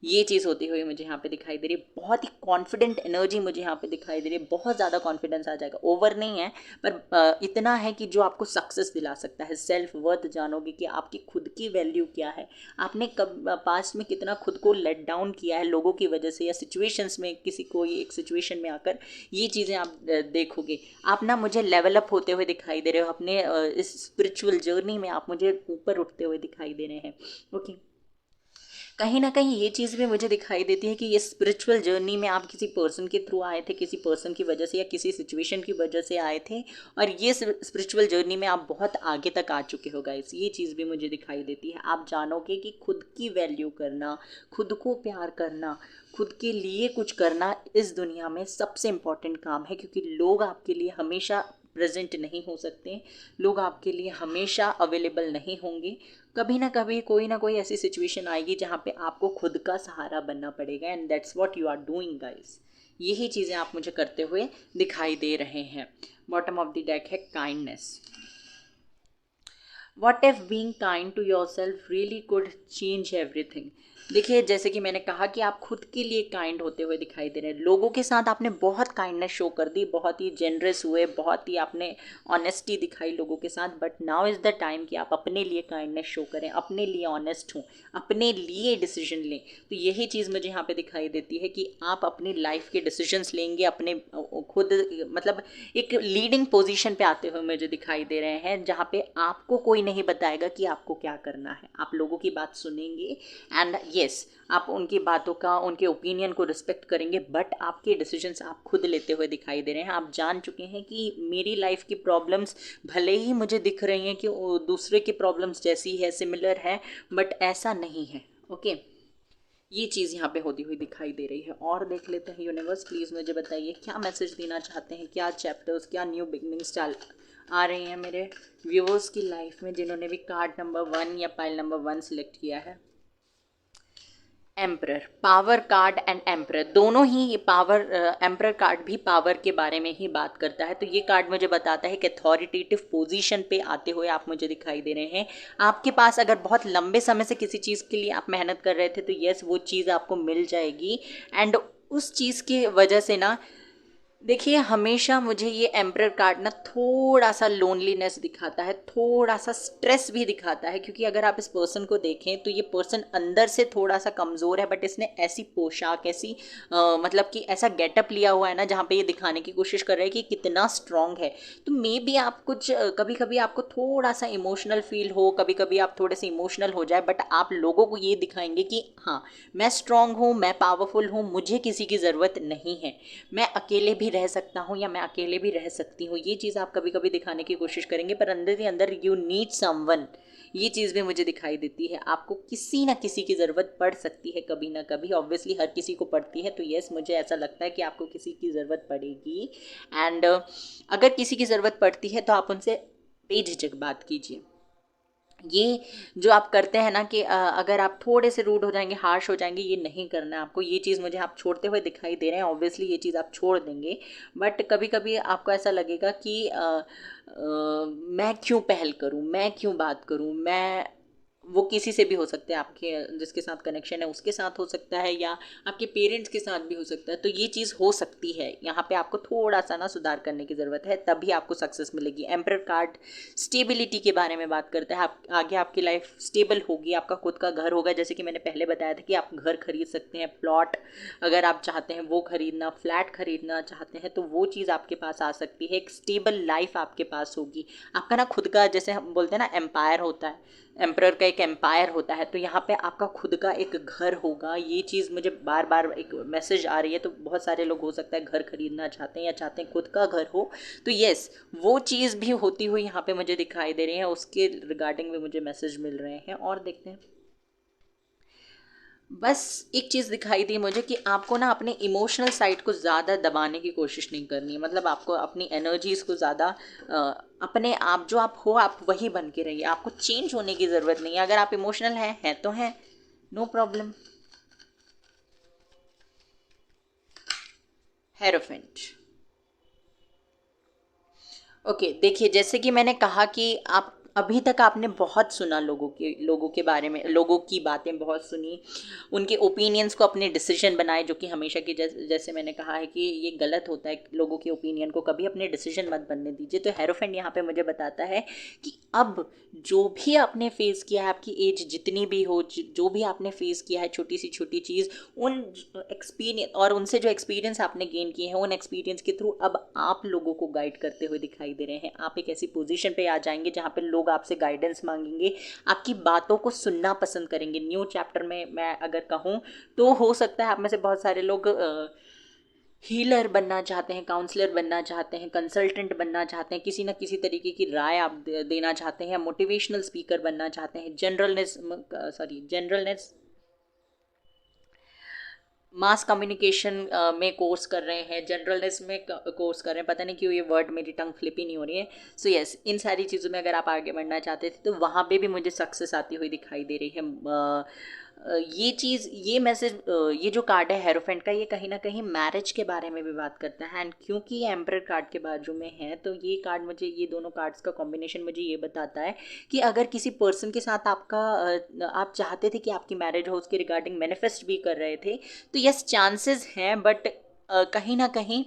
ये चीज़ होती हुई मुझे यहाँ पे दिखाई दे रही है। बहुत ही कॉन्फिडेंट एनर्जी मुझे यहाँ पे दिखाई दे रही है। बहुत ज़्यादा कॉन्फिडेंस आ जाएगा, ओवर नहीं है पर इतना है कि जो आपको सक्सेस दिला सकता है। सेल्फ वर्थ जानोगे कि आपकी खुद की वैल्यू क्या है। आपने कब पास्ट में कितना खुद को लेट डाउन किया है लोगों की वजह से या सिचुएशंस में, किसी को एक सिचुएशन में आकर, ये चीज़ें आप देखोगे। आप ना मुझे लेवल अप होते हुए दिखाई दे रहे हो अपने इस स्पिरिचुअल जर्नी में। आप मुझे ऊपर उठते हुए दिखाई दे रहे हैं। ओके, कहीं ना कहीं ये चीज़ भी मुझे दिखाई देती है कि ये स्पिरिचुअल जर्नी में आप किसी पर्सन के थ्रू आए थे, किसी पर्सन की वजह से या किसी सिचुएशन की वजह से आए थे, और ये स्पिरिचुअल जर्नी में आप बहुत आगे तक आ चुके हो गाइस। ये चीज़ भी मुझे दिखाई देती है। आप जानोगे कि खुद की वैल्यू करना, खुद को प्यार करना, खुद के लिए कुछ करना इस दुनिया में सबसे इम्पॉर्टेंट काम है, क्योंकि लोग आपके लिए हमेशा प्रेजेंट नहीं हो सकते, लोग आपके लिए हमेशा अवेलेबल नहीं होंगे। कभी ना कभी कोई ना कोई ऐसी सिचुएशन आएगी जहाँ पे आपको खुद का सहारा बनना पड़ेगा, and that's what you are doing guys. यही चीज़ें आप मुझे करते हुए दिखाई दे रहे हैं। बॉटम ऑफ द डेक है kindness. What if being kind to yourself really could change everything. देखिए, जैसे कि मैंने कहा कि आप खुद के लिए काइंड होते हुए दिखाई दे रहे हैं। लोगों के साथ आपने बहुत काइंडनेस शो कर दी, बहुत ही जेनरस हुए, बहुत ही आपने ऑनेस्टी दिखाई लोगों के साथ, but now is the time कि आप अपने लिए काइंडनेस शो करें, अपने लिए ऑनेस्ट हों, अपने लिए डिसीजन लें। तो यही चीज़ मुझे यहाँ पे दिखाई देती है कि आप अपनी लाइफ के डिसीजंस लेंगे, अपने खुद मतलब एक लीडिंग पोजीशन पे आते हुए मुझे दिखाई दे रहे हैं, जहाँ पे आपको कोई नहीं बताएगा कि आपको क्या करना है। आप लोगों की बात सुनेंगे एंड यस, आप उनकी बातों का, उनके ओपिनियन को रिस्पेक्ट करेंगे, बट आपके डिसीजंस आप खुद लेते हुए दिखाई दे रहे हैं। आप जान चुके हैं कि मेरी लाइफ की प्रॉब्लम्स भले ही मुझे दिख रही हैं कि दूसरे की प्रॉब्लम्स जैसी है, सिमिलर है, बट ऐसा नहीं है। ओके, ये चीज़ यहाँ पे होती हुई दिखाई दे रही है। और देख लेते हैं यूनिवर्स, प्लीज़ मुझे बताइए क्या मैसेज देना चाहते हैं, क्या चैप्टर्स, क्या न्यू बिगनिंग्स स्टाइल आ रही हैं मेरे व्यूअर्स की लाइफ में, जिन्होंने भी कार्ड नंबर 1 या पाइल नंबर 1 सिलेक्ट किया है। Emperor, power card and emperor दोनों ही, ये पावर एम्परर कार्ड भी पावर के बारे में ही बात करता है। तो ये कार्ड मुझे बताता है कि अथॉरिटेटिव पोजीशन पे आते हुए आप मुझे दिखाई दे रहे हैं। आपके पास अगर बहुत लंबे समय से किसी चीज़ के लिए आप मेहनत कर रहे थे, तो यस, वो चीज़ आपको मिल जाएगी। एंड उस चीज़ की वजह से ना, देखिए, हमेशा मुझे ये एम्परर कार्ड ना थोड़ा सा लोनलीनेस दिखाता है, थोड़ा सा स्ट्रेस भी दिखाता है, क्योंकि अगर आप इस पर्सन को देखें तो ये पर्सन अंदर से थोड़ा सा कमज़ोर है, बट इसने ऐसी पोशाक, ऐसी मतलब कि ऐसा गेटअप लिया हुआ है ना, जहाँ पे ये दिखाने की कोशिश कर रहा है कि कितना स्ट्रांग है। तो मे बी आप कुछ कभी कभी आपको थोड़ा सा इमोशनल फील हो, कभी कभी आप थोड़े से इमोशनल हो जाए, बट आप लोगों को ये दिखाएंगे कि हाँ, मैं स्ट्रांग हूँ, मैं पावरफुल हूँ, मुझे किसी की ज़रूरत नहीं है, मैं अकेले भी रह सकता हूँ या मैं अकेले भी रह सकती हूँ। ये चीज़ आप कभी कभी दिखाने की कोशिश करेंगे, पर अंदर ही अंदर यू नीड समवन। ये चीज़ भी मुझे दिखाई देती है। आपको किसी ना किसी की ज़रूरत पड़ सकती है कभी ना कभी, ऑब्वियसली हर किसी को पड़ती है। तो यस, मुझे ऐसा लगता है कि आपको किसी की ज़रूरत पड़ेगी, एंड अगर किसी की ज़रूरत पड़ती है तो आप उनसे बेझिझक बात कीजिए। ये जो आप करते हैं ना कि अगर आप थोड़े से रूड हो जाएंगे, हार्श हो जाएंगे, ये नहीं करना है आपको। ये चीज़ मुझे आप छोड़ते हुए दिखाई दे रहे हैं। ऑब्वियसली ये चीज़ आप छोड़ देंगे, बट कभी कभी आपको ऐसा लगेगा कि मैं क्यों पहल करूं, मैं क्यों बात करूं, मैं, वो किसी से भी हो सकता है, आपके जिसके साथ कनेक्शन है उसके साथ हो सकता है, या आपके पेरेंट्स के साथ भी हो सकता है। तो ये चीज़ हो सकती है, यहाँ पे आपको थोड़ा सा ना सुधार करने की ज़रूरत है, तभी आपको सक्सेस मिलेगी। एम्परर कार्ड स्टेबिलिटी के बारे में बात करता है। आप आगे आपकी लाइफ स्टेबल होगी, आपका खुद का घर होगा। जैसे कि मैंने पहले बताया था कि आप घर खरीद सकते हैं, प्लॉट अगर आप चाहते हैं वो खरीदना, फ्लैट खरीदना चाहते हैं तो वो चीज़ आपके पास आ सकती है। एक स्टेबल लाइफ आपके पास होगी। आपका ना खुद का, जैसे हम बोलते हैं ना, एम्पायर होता है, एम्परर का एक एम्पायर होता है, तो यहाँ पे आपका खुद का एक घर होगा। ये चीज़ मुझे बार बार एक मैसेज आ रही है। तो बहुत सारे लोग हो सकता है घर खरीदना चाहते हैं या चाहते हैं खुद का घर हो, तो यस, वो चीज़ भी होती हुई यहाँ पे मुझे दिखाई दे रही है। उसके रिगार्डिंग भी मुझे मैसेज मिल रहे हैं। और देखते हैं, बस एक चीज़ दिखाई दी मुझे कि आपको ना अपने इमोशनल साइड को ज़्यादा दबाने की कोशिश नहीं करनी है। मतलब आपको अपनी एनर्जीज़ को ज़्यादा अपने आप, जो आप हो आप वही बन के रहिए। आपको चेंज होने की ज़रूरत नहीं है। अगर आप इमोशनल हैं तो हैं, नो प्रॉब्लम। हेरोफेंट। ओके, देखिए, जैसे कि मैंने कहा कि आप अभी तक आपने बहुत सुना, लोगों के बारे में, लोगों की बातें बहुत सुनी, उनके ओपिनियंस को अपने डिसीजन बनाए, जो कि हमेशा की जैसे मैंने कहा है कि ये गलत होता है। लोगों के ओपिनियन को कभी अपने डिसीजन मत बनने दीजिए। तो हेरोफेंट यहाँ पे मुझे बताता है कि अब जो भी आपने फेस किया है, आपकी एज जितनी भी हो, जो भी आपने फेस किया है छोटी सी छोटी चीज़, उन एक्सपीरियंस और उनसे जो एक्सपीरियंस आपने गेन किए हैं, उन एक्सपीरियंस के थ्रू अब आप लोगों को गाइड करते हुए दिखाई दे रहे हैं। आप एक ऐसी पोजीशन पे आ जाएंगे जहाँ पे लोग आपसे गाइडेंस मांगेंगे, आपकी बातों को सुनना पसंद करेंगे। न्यू चैप्टर में मैं अगर कहूँ तो हो सकता है आप में से बहुत सारे लोग हीलर बनना चाहते हैं, काउंसलर बनना चाहते हैं, कंसल्टेंट बनना चाहते हैं, किसी ना किसी तरीके की राय आप देना चाहते हैं, मोटिवेशनल स्पीकर बनना चाहते हैं, जनरलनेस मास कम्युनिकेशन में कोर्स कर रहे हैं, जनरलनेस में कोर्स कर रहे हैं, पता नहीं क्यों ये वर्ड मेरी टंग फ्लिप ही नहीं हो रही है। सो यस, इन सारी चीज़ों में अगर आप आगे बढ़ना चाहते थे तो वहाँ पे भी मुझे सक्सेस आती हुई दिखाई दे रही है। ये चीज़, ये मैसेज, ये जो कार्ड है हेरोफेंट का, ये कहीं ना कहीं मैरिज के बारे में भी बात करता है। एंड क्योंकि ये एम्परर कार्ड के बाजू में है तो ये कार्ड मुझे, ये दोनों कार्ड्स का कॉम्बिनेशन मुझे ये बताता है कि अगर किसी पर्सन के साथ आपका आप चाहते थे कि आपकी मैरिज हो, उसके रिगार्डिंग मैनिफेस्ट भी कर रहे थे, तो यस चांसेस हैं, बट कहीं ना कहीं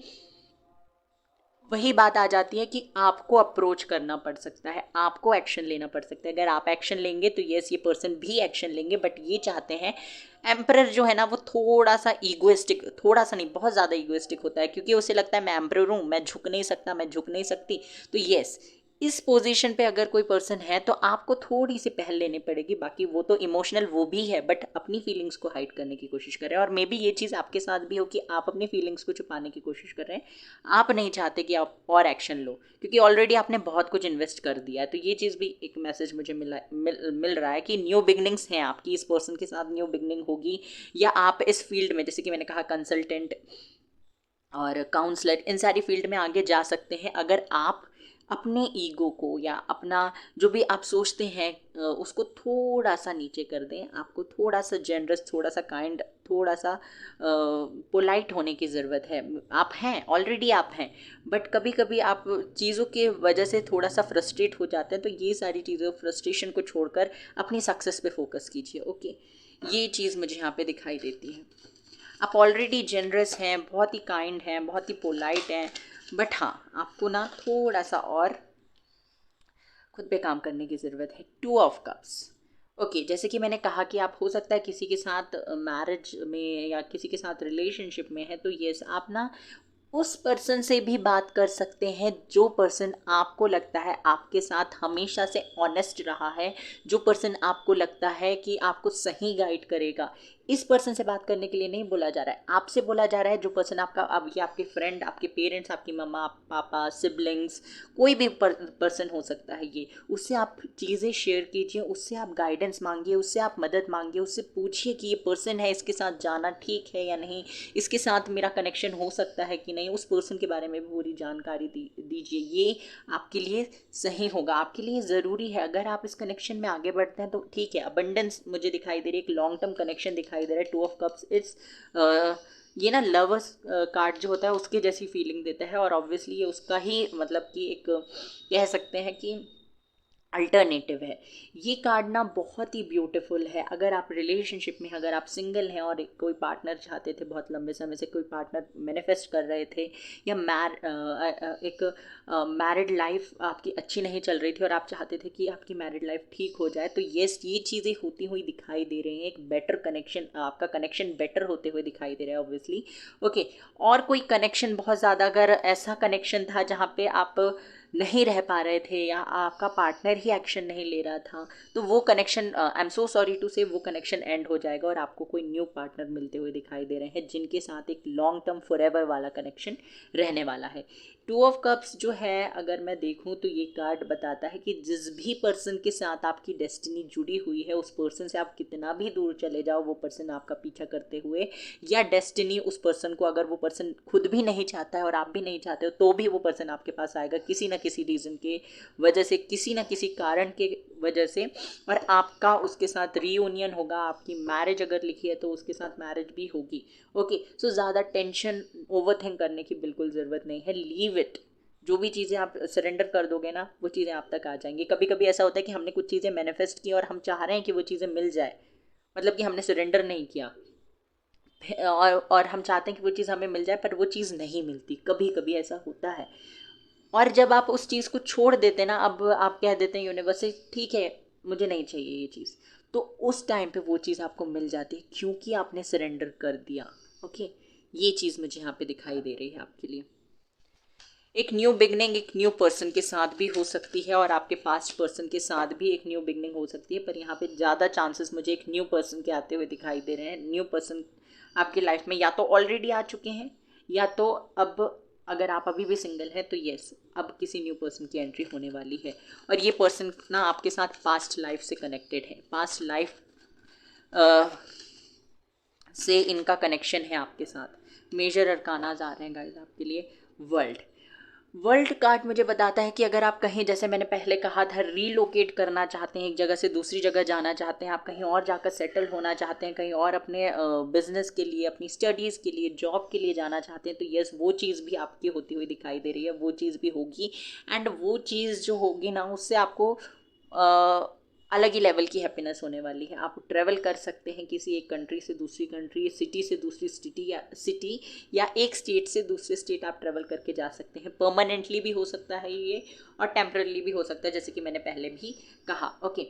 वही बात आ जाती है कि आपको अप्रोच करना पड़ सकता है, आपको एक्शन लेना पड़ सकता है। अगर आप एक्शन लेंगे तो यस, ये पर्सन भी एक्शन लेंगे, बट ये चाहते हैं, एम्परर जो है ना वो थोड़ा सा ईगोइस्टिक, थोड़ा सा नहीं बहुत ज़्यादा ईगोइस्टिक होता है, क्योंकि उसे लगता है मैं एम्परर हूँ, मैं झुक नहीं सकता, मैं झुक नहीं सकती। तो यस, इस पोजीशन पे अगर कोई पर्सन है तो आपको थोड़ी सी पहल लेनी पड़ेगी। बाकी वो तो इमोशनल वो भी है, बट अपनी फीलिंग्स को हाइड करने की कोशिश कर रहे हैं। और मे बी ये चीज़ आपके साथ भी हो कि आप अपनी फीलिंग्स को छुपाने की कोशिश कर रहे हैं, आप नहीं चाहते कि आप और एक्शन लो, क्योंकि ऑलरेडी आपने बहुत कुछ इन्वेस्ट कर दिया है। तो ये चीज़ भी एक मैसेज मुझे मिल रहा है कि न्यू बिगनिंग्स हैं आपकी, इस पर्सन के साथ न्यू बिगनिंग होगी, या आप इस फील्ड में, जैसे कि मैंने कहा कंसल्टेंट और काउंसलर, इन सारी फील्ड में आगे जा सकते हैं अगर आप अपने ईगो को या अपना जो भी आप सोचते हैं उसको थोड़ा सा नीचे कर दें। आपको थोड़ा सा जेनरस, थोड़ा सा काइंड, थोड़ा सा पोलाइट होने की ज़रूरत है। आप हैं, ऑलरेडी आप हैं, बट कभी कभी आप चीज़ों के वजह से थोड़ा सा फ्रस्ट्रेट हो जाते हैं। तो ये सारी चीज़ों, फ्रस्ट्रेशन को छोड़कर अपनी सक्सेस पे फोकस कीजिए। ओके, ये चीज़ मुझे यहाँ पे दिखाई देती है। आप ऑलरेडी जेनरस हैं, बहुत ही काइंड हैं, बहुत ही पोलाइट हैं, बट हाँ, आपको ना थोड़ा सा और खुद पे काम करने की ज़रूरत है। 2 ऑफ कप्स। ओके, जैसे कि मैंने कहा कि आप हो सकता है किसी के साथ मैरिज में या किसी के साथ रिलेशनशिप में है, तो यस, आप ना उस पर्सन से भी बात कर सकते हैं जो पर्सन आपको लगता है आपके साथ हमेशा से ऑनेस्ट रहा है, जो पर्सन आपको लगता है कि आपको सही गाइड करेगा। इस पर्सन से बात करने के लिए नहीं बोला जा रहा है, आपसे बोला जा रहा है। जो पर्सन आपका, अब ये आपके फ्रेंड, आपके पेरेंट्स, आपकी मम्मा पापा, सिबलिंग्स, कोई भी पर्सन हो सकता है ये, उससे आप चीज़ें शेयर कीजिए, उससे आप गाइडेंस मांगिए, उससे आप मदद मांगिए, उससे पूछिए कि ये पर्सन है, इसके साथ जाना ठीक है या नहीं, इसके साथ मेरा कनेक्शन हो सकता है कि नहीं। उस पर्सन के बारे में भी पूरी जानकारी दीजिए। ये आपके लिए सही होगा, आपके लिए ज़रूरी है। अगर आप इस कनेक्शन में आगे बढ़ते हैं तो ठीक है। अबंडेंस मुझे दिखाई दे रही है, एक लॉन्ग टर्म कनेक्शन दिखाई दे रहा है। 2 ऑफ कप्स इट्स ये ना लवर्स कार्ड जो होता है उसकी जैसी फीलिंग देता है, और ऑब्वियसली ये उसका ही मतलब कि एक कह सकते हैं कि अल्टरनेटिव है। ये कार्ड ना बहुत ही ब्यूटीफुल है। अगर आप रिलेशनशिप में, अगर आप सिंगल हैं और कोई पार्टनर चाहते थे, बहुत लंबे समय से कोई पार्टनर मैनिफेस्ट कर रहे थे, या एक मैरिड लाइफ आपकी अच्छी नहीं चल रही थी और आप चाहते थे कि आपकी मैरिड लाइफ ठीक हो जाए, तो येस, ये चीज़ें होती हुई दिखाई दे रही हैं। एक बेटर कनेक्शन, आपका कनेक्शन बेटर होते हुए दिखाई दे रहा है ऑब्वियसली। ओके, और कोई कनेक्शन बहुत ज़्यादा, अगर ऐसा कनेक्शन था जहाँ पे आप नहीं रह पा रहे थे या आपका पार्टनर ही एक्शन नहीं ले रहा था, तो वो connection, I am so sorry to say, वो कनेक्शन एंड हो जाएगा और आपको कोई न्यू पार्टनर मिलते हुए दिखाई दे रहे हैं जिनके साथ एक लॉन्ग टर्म फॉरएवर वाला कनेक्शन रहने वाला है। 2 ऑफ कप्स जो है, अगर मैं देखूं तो ये कार्ड बताता है कि जिस भी पर्सन के साथ आपकी डेस्टिनी जुड़ी हुई है, उस पर्सन से आप कितना भी दूर चले जाओ, वो पर्सन आपका पीछा करते हुए, या डेस्टिनी उस पर्सन को, अगर वो पर्सन खुद भी नहीं चाहता है और आप भी नहीं चाहते हो, तो भी वो पर्सन आपके पास आएगा किसी ना किसी रीज़न के वजह से, किसी ना किसी कारण के वजह से, और आपका उसके साथ रीयूनियन होगा। आपकी मैरिज अगर लिखी है तो उसके साथ मैरिज भी होगी। ओके, सो ज़्यादा टेंशन, ओवरथिंक करने की बिल्कुल ज़रूरत नहीं है। Leave it. जो भी चीज़ें आप सरेंडर कर दोगे ना, वो चीज़ें आप तक आ जाएंगी। कभी कभी ऐसा होता है कि हमने कुछ चीज़ें मैनिफेस्ट की और हम चाह रहे हैं कि वो चीज़ें मिल जाए, मतलब कि हमने सरेंडर नहीं किया, और हम चाहते हैं कि वो चीज़ हमें मिल जाए, पर वो चीज़ नहीं मिलती। कभी कभी ऐसा होता है। और जब आप उस चीज़ को छोड़ देते ना, अब आप कह देते हैं यूनिवर्स से ठीक है मुझे नहीं चाहिए ये चीज़, तो उस टाइम पे वो चीज़ आपको मिल जाती है क्योंकि आपने सरेंडर कर दिया। ओके, ये चीज़ मुझे यहाँ पे दिखाई दे रही है आपके लिए। एक न्यू बिगनिंग एक न्यू पर्सन के साथ भी हो सकती है और आपके पास्ट पर्सन के साथ भी एक न्यू बिगनिंग हो सकती है, पर यहाँ पे ज़्यादा चांसेस मुझे एक न्यू पर्सन के आते हुए दिखाई दे रहे हैं। न्यू पर्सन आपकी लाइफ में या तो ऑलरेडी आ चुके हैं, या तो अब अगर आप अभी भी सिंगल हैं तो यस, अब किसी न्यू पर्सन की एंट्री होने वाली है। और ये पर्सन ना आपके साथ पास्ट लाइफ से कनेक्टेड है, पास्ट लाइफ से इनका कनेक्शन है आपके साथ। मेजर अरकानाज आ रहे हैं गाइस आपके लिए। वर्ल्ड कार्ड मुझे बताता है कि अगर आप कहीं, जैसे मैंने पहले कहा था, रीलोकेट करना चाहते हैं, एक जगह से दूसरी जगह जाना चाहते हैं, आप कहीं और जाकर सेटल होना चाहते हैं, कहीं और अपने बिजनेस के लिए, अपनी स्टडीज़ के लिए, जॉब के लिए जाना चाहते हैं, तो यस वो चीज़ भी आपकी होती हुई दिखाई दे रही है, वो चीज़ भी होगी। एंड वो चीज़ जो होगी ना, उससे आपको अलग ही लेवल की हैप्पीनेस होने वाली है। आप ट्रैवल कर सकते हैं किसी एक कंट्री से दूसरी कंट्री, सिटी से दूसरी सिटी या एक स्टेट से दूसरे स्टेट आप ट्रैवल करके जा सकते हैं। परमानेंटली भी हो सकता है ये, और टेम्परली भी हो सकता है, जैसे कि मैंने पहले भी कहा। ओके,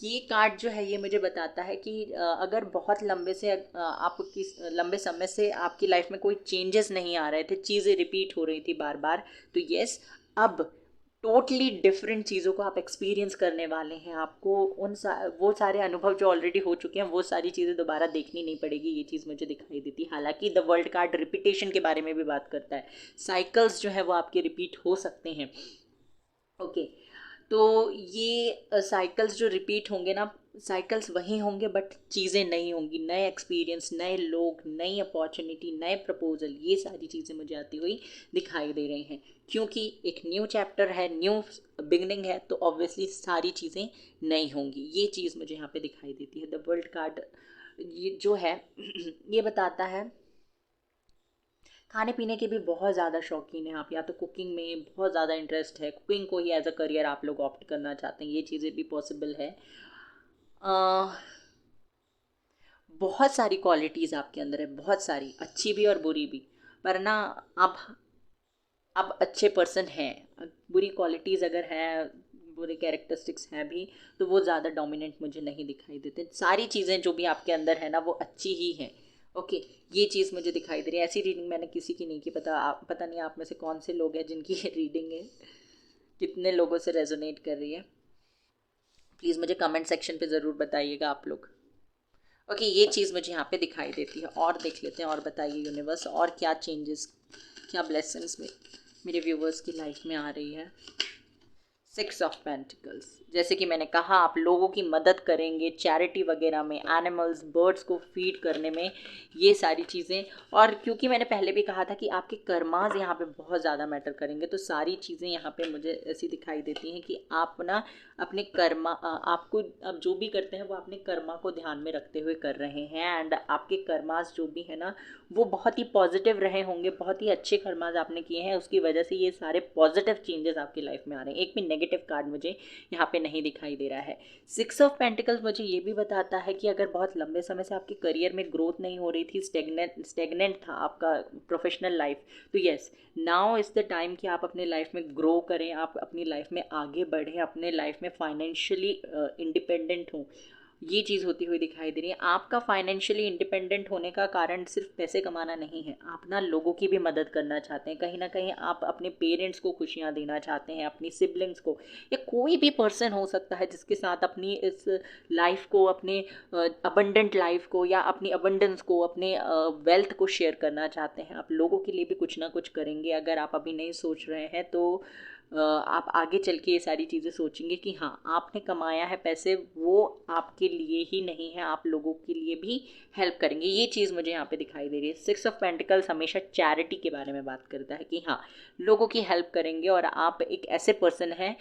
ये कार्ड जो है ये मुझे बताता है कि अगर बहुत लंबे समय से आपकी लाइफ में कोई चेंजेस नहीं आ रहे थे, चीज़ें रिपीट हो रही थी बार बार, तो यस अब टोटली डिफरेंट चीज़ों को आप एक्सपीरियंस करने वाले हैं। आपको वो सारे अनुभव जो ऑलरेडी हो चुके हैं, वो सारी चीज़ें दोबारा देखनी नहीं पड़ेगी, ये चीज़ मुझे दिखाई देती है। हालांकि द वर्ल्ड कार्ड रिपीटेशन के बारे में भी बात करता है, साइकिल्स जो है वो आपके रिपीट हो सकते हैं। ओके, तो ये साइकिल्स जो रिपीट होंगे ना, साइकिल्स वही होंगे बट चीज़ें नहीं होंगी, नए एक्सपीरियंस, नए लोग, नई अपॉर्चुनिटी, नए प्रपोजल, ये सारी चीज़ें मुझे आती हुई दिखाई दे रही हैं। क्योंकि एक न्यू चैप्टर है, न्यू बिगनिंग है, तो ऑब्वियसली सारी चीज़ें नई होंगी, ये चीज़ मुझे यहाँ पे दिखाई देती है। द वर्ल्ड कार्ड ये जो है ये बताता है खाने पीने के भी बहुत ज़्यादा शौकीन हैं आप, या तो कुकिंग में बहुत ज़्यादा इंटरेस्ट है, कुकिंग को ही एज अ करियर आप लोग ऑप्ट करना चाहते हैं, ये चीज़ें भी पॉसिबल है। बहुत सारी क्वालिटीज़ आपके अंदर है, बहुत सारी, अच्छी भी और बुरी भी, पर ना आप अच्छे पर्सन हैं। बुरी क्वालिटीज़ अगर हैं, बुरे कैरेक्टरिस्टिक्स हैं भी, तो वो ज़्यादा डोमिनेंट मुझे नहीं दिखाई देते। सारी चीज़ें जो भी आपके अंदर है ना वो अच्छी ही हैं। ओके, ये चीज़ मुझे दिखाई दे रही है। ऐसी रीडिंग मैंने किसी की नहीं की, पता नहीं आप में से कौन से लोग हैं जिनकी ये रीडिंग है, कितने लोगों से रेजोनेट कर रही है, प्लीज़ मुझे कमेंट सेक्शन पे ज़रूर बताइएगा आप लोग। ओके, ये चीज़ मुझे यहाँ पे दिखाई देती है। और देख लेते हैं, और बताइए यूनिवर्स और क्या चेंजेस, क्या ब्लेसिंग्स में मेरे व्यूवर्स की लाइफ में आ रही है। 6 ऑफ पेंटिकल्स, जैसे कि मैंने कहा आप लोगों की मदद करेंगे चैरिटी वगैरह में, एनिमल्स, बर्ड्स को फीड करने में, ये सारी चीज़ें। और क्योंकि मैंने पहले भी कहा था कि आपके कर्माज यहाँ पे बहुत ज़्यादा मैटर करेंगे, तो सारी चीज़ें यहाँ पे मुझे ऐसी दिखाई देती हैं कि आप ना अपने कर्मा, आपको आप जो भी करते हैं वो अपने कर्मा को ध्यान में रखते हुए कर रहे हैं। एंड आपके कर्माज जो भी है ना वो बहुत ही पॉजिटिव रहे होंगे, बहुत ही अच्छे कर्माज आपने किए हैं, उसकी वजह से ये सारे पॉजिटिव चेंजेस आपकी लाइफ में आ रहे हैं। एक भी नेगेटिव कार्ड मुझे यहाँ पे नहीं दिखाई दे रहा है। 6 ऑफ पेंटिकल्स मुझे ये भी बताता है कि अगर बहुत लंबे समय से आपके करियर में ग्रोथ नहीं हो रही थी, स्टेगनेंट था आपका प्रोफेशनल लाइफ, तो yes now is the time कि आप अपने लाइफ में ग्रो करें, आप अपनी लाइफ में आगे बढ़ें, अपने लाइफ में फाइनेंशियली इंडिपेंडेंट हों। ये चीज़ होती हुई दिखाई दे रही है। आपका फाइनेंशियली इंडिपेंडेंट होने का कारण सिर्फ पैसे कमाना नहीं है, आप ना लोगों की भी मदद करना चाहते हैं, कहीं ना कहीं आप अपने पेरेंट्स को खुशियाँ देना चाहते हैं, अपनी सिबलिंग्स को, या कोई भी पर्सन हो सकता है जिसके साथ अपनी इस लाइफ को, अपने अबंडेंट लाइफ को, या अपनी अबंडेंस को, अपने वेल्थ को शेयर करना चाहते हैं। आप लोगों के लिए भी कुछ ना कुछ करेंगे। अगर आप अभी नहीं सोच रहे हैं तो आप आगे चल के ये सारी चीज़ें सोचेंगे कि हाँ आपने कमाया है पैसे, वो आपके लिए ही नहीं है, आप लोगों के लिए भी हेल्प करेंगे। ये चीज़ मुझे यहाँ पे दिखाई दे रही है। 6 ऑफ पेंटिकल्स हमेशा चैरिटी के बारे में बात करता है कि हाँ लोगों की हेल्प करेंगे, और आप एक ऐसे पर्सन हैं,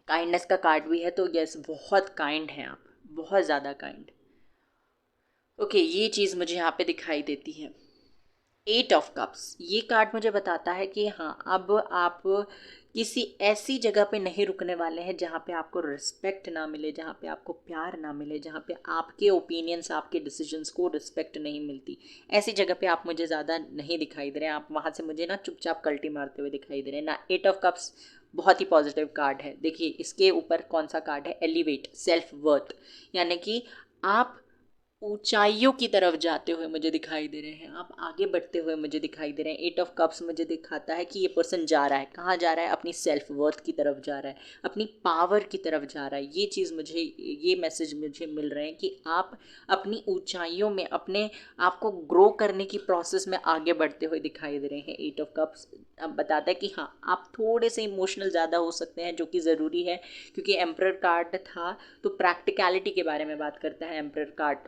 काइंडनेस का कार्ड भी है, तो यस बहुत काइंड हैं आप, बहुत ज़्यादा काइंड। ओके, ये चीज़ मुझे यहाँ पे दिखाई देती है। 8 ऑफ कप्स, ये कार्ड मुझे बताता है कि हाँ अब आप किसी ऐसी जगह पे नहीं रुकने वाले हैं जहाँ पे आपको रिस्पेक्ट ना मिले, जहाँ पे आपको प्यार ना मिले, जहाँ पे आपके ओपिनियंस, आपके डिसीजंस को रिस्पेक्ट नहीं मिलती। ऐसी जगह पे आप मुझे ज़्यादा नहीं दिखाई दे रहे हैं। आप वहाँ से मुझे ना चुपचाप कल्टी मारते हुए दिखाई दे रहे हैं ना। 8 ऑफ कप्स बहुत ही पॉजिटिव कार्ड है। देखिए इसके ऊपर कौन सा कार्ड है, एलिवेट, सेल्फ वर्थ, यानी कि आप ऊंचाइयों की तरफ जाते हुए मुझे दिखाई दे रहे हैं, आप आगे बढ़ते हुए मुझे दिखाई दे रहे हैं। 8 ऑफ कप्स मुझे दिखाता है कि ये पर्सन जा रहा है, कहाँ जा रहा है, अपनी सेल्फ वर्थ की तरफ जा रहा है, अपनी पावर की तरफ जा रहा है। ये चीज़ मुझे, ये मैसेज मुझे मिल रहे हैं कि आप अपनी ऊंचाइयों में अपने आप को ग्रो करने की प्रोसेस में आगे बढ़ते हुए दिखाई दे रहे हैं। 8 ऑफ कप्स अब बताता है कि हाँ आप थोड़े से इमोशनल ज़्यादा हो सकते हैं, जो कि ज़रूरी है, क्योंकि एम्परर कार्ड था तो प्रैक्टिकलिटी के बारे में बात करता है एम्परर कार्ड।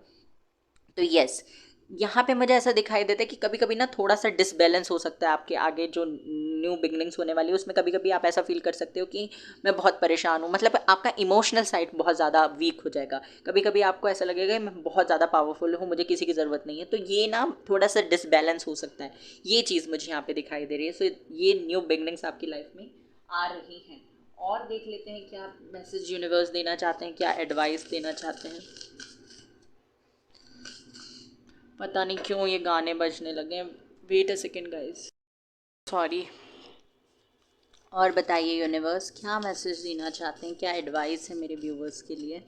तो यस, यहाँ पे मुझे ऐसा दिखाई देता है कि कभी कभी ना थोड़ा सा डिसबैलेंस हो सकता है आपके आगे जो न्यू बिगनिंग्स होने वाली है उसमें। कभी कभी आप ऐसा फील कर सकते हो कि मैं बहुत परेशान हूँ, मतलब आपका इमोशनल साइड बहुत ज़्यादा वीक हो जाएगा। कभी कभी आपको ऐसा लगेगा कि मैं बहुत ज़्यादा पावरफुल हूँ, मुझे किसी की ज़रूरत नहीं है। तो ये ना थोड़ा सा डिसबैलेंस हो सकता है, ये चीज़ मुझे यहाँ पे दिखाई दे रही है। सो ये न्यू बिगनिंग्स आपकी लाइफ में आ रही हैं। और देख लेते हैं क्या मैसेज यूनिवर्स देना चाहते हैं, क्या एडवाइस देना चाहते हैं। पता नहीं क्यों ये गाने बजने लगे, wait a second guys, sorry. और बताइए यूनिवर्स क्या मैसेज देना चाहते हैं, क्या एडवाइस है मेरे व्यूवर्स के लिए।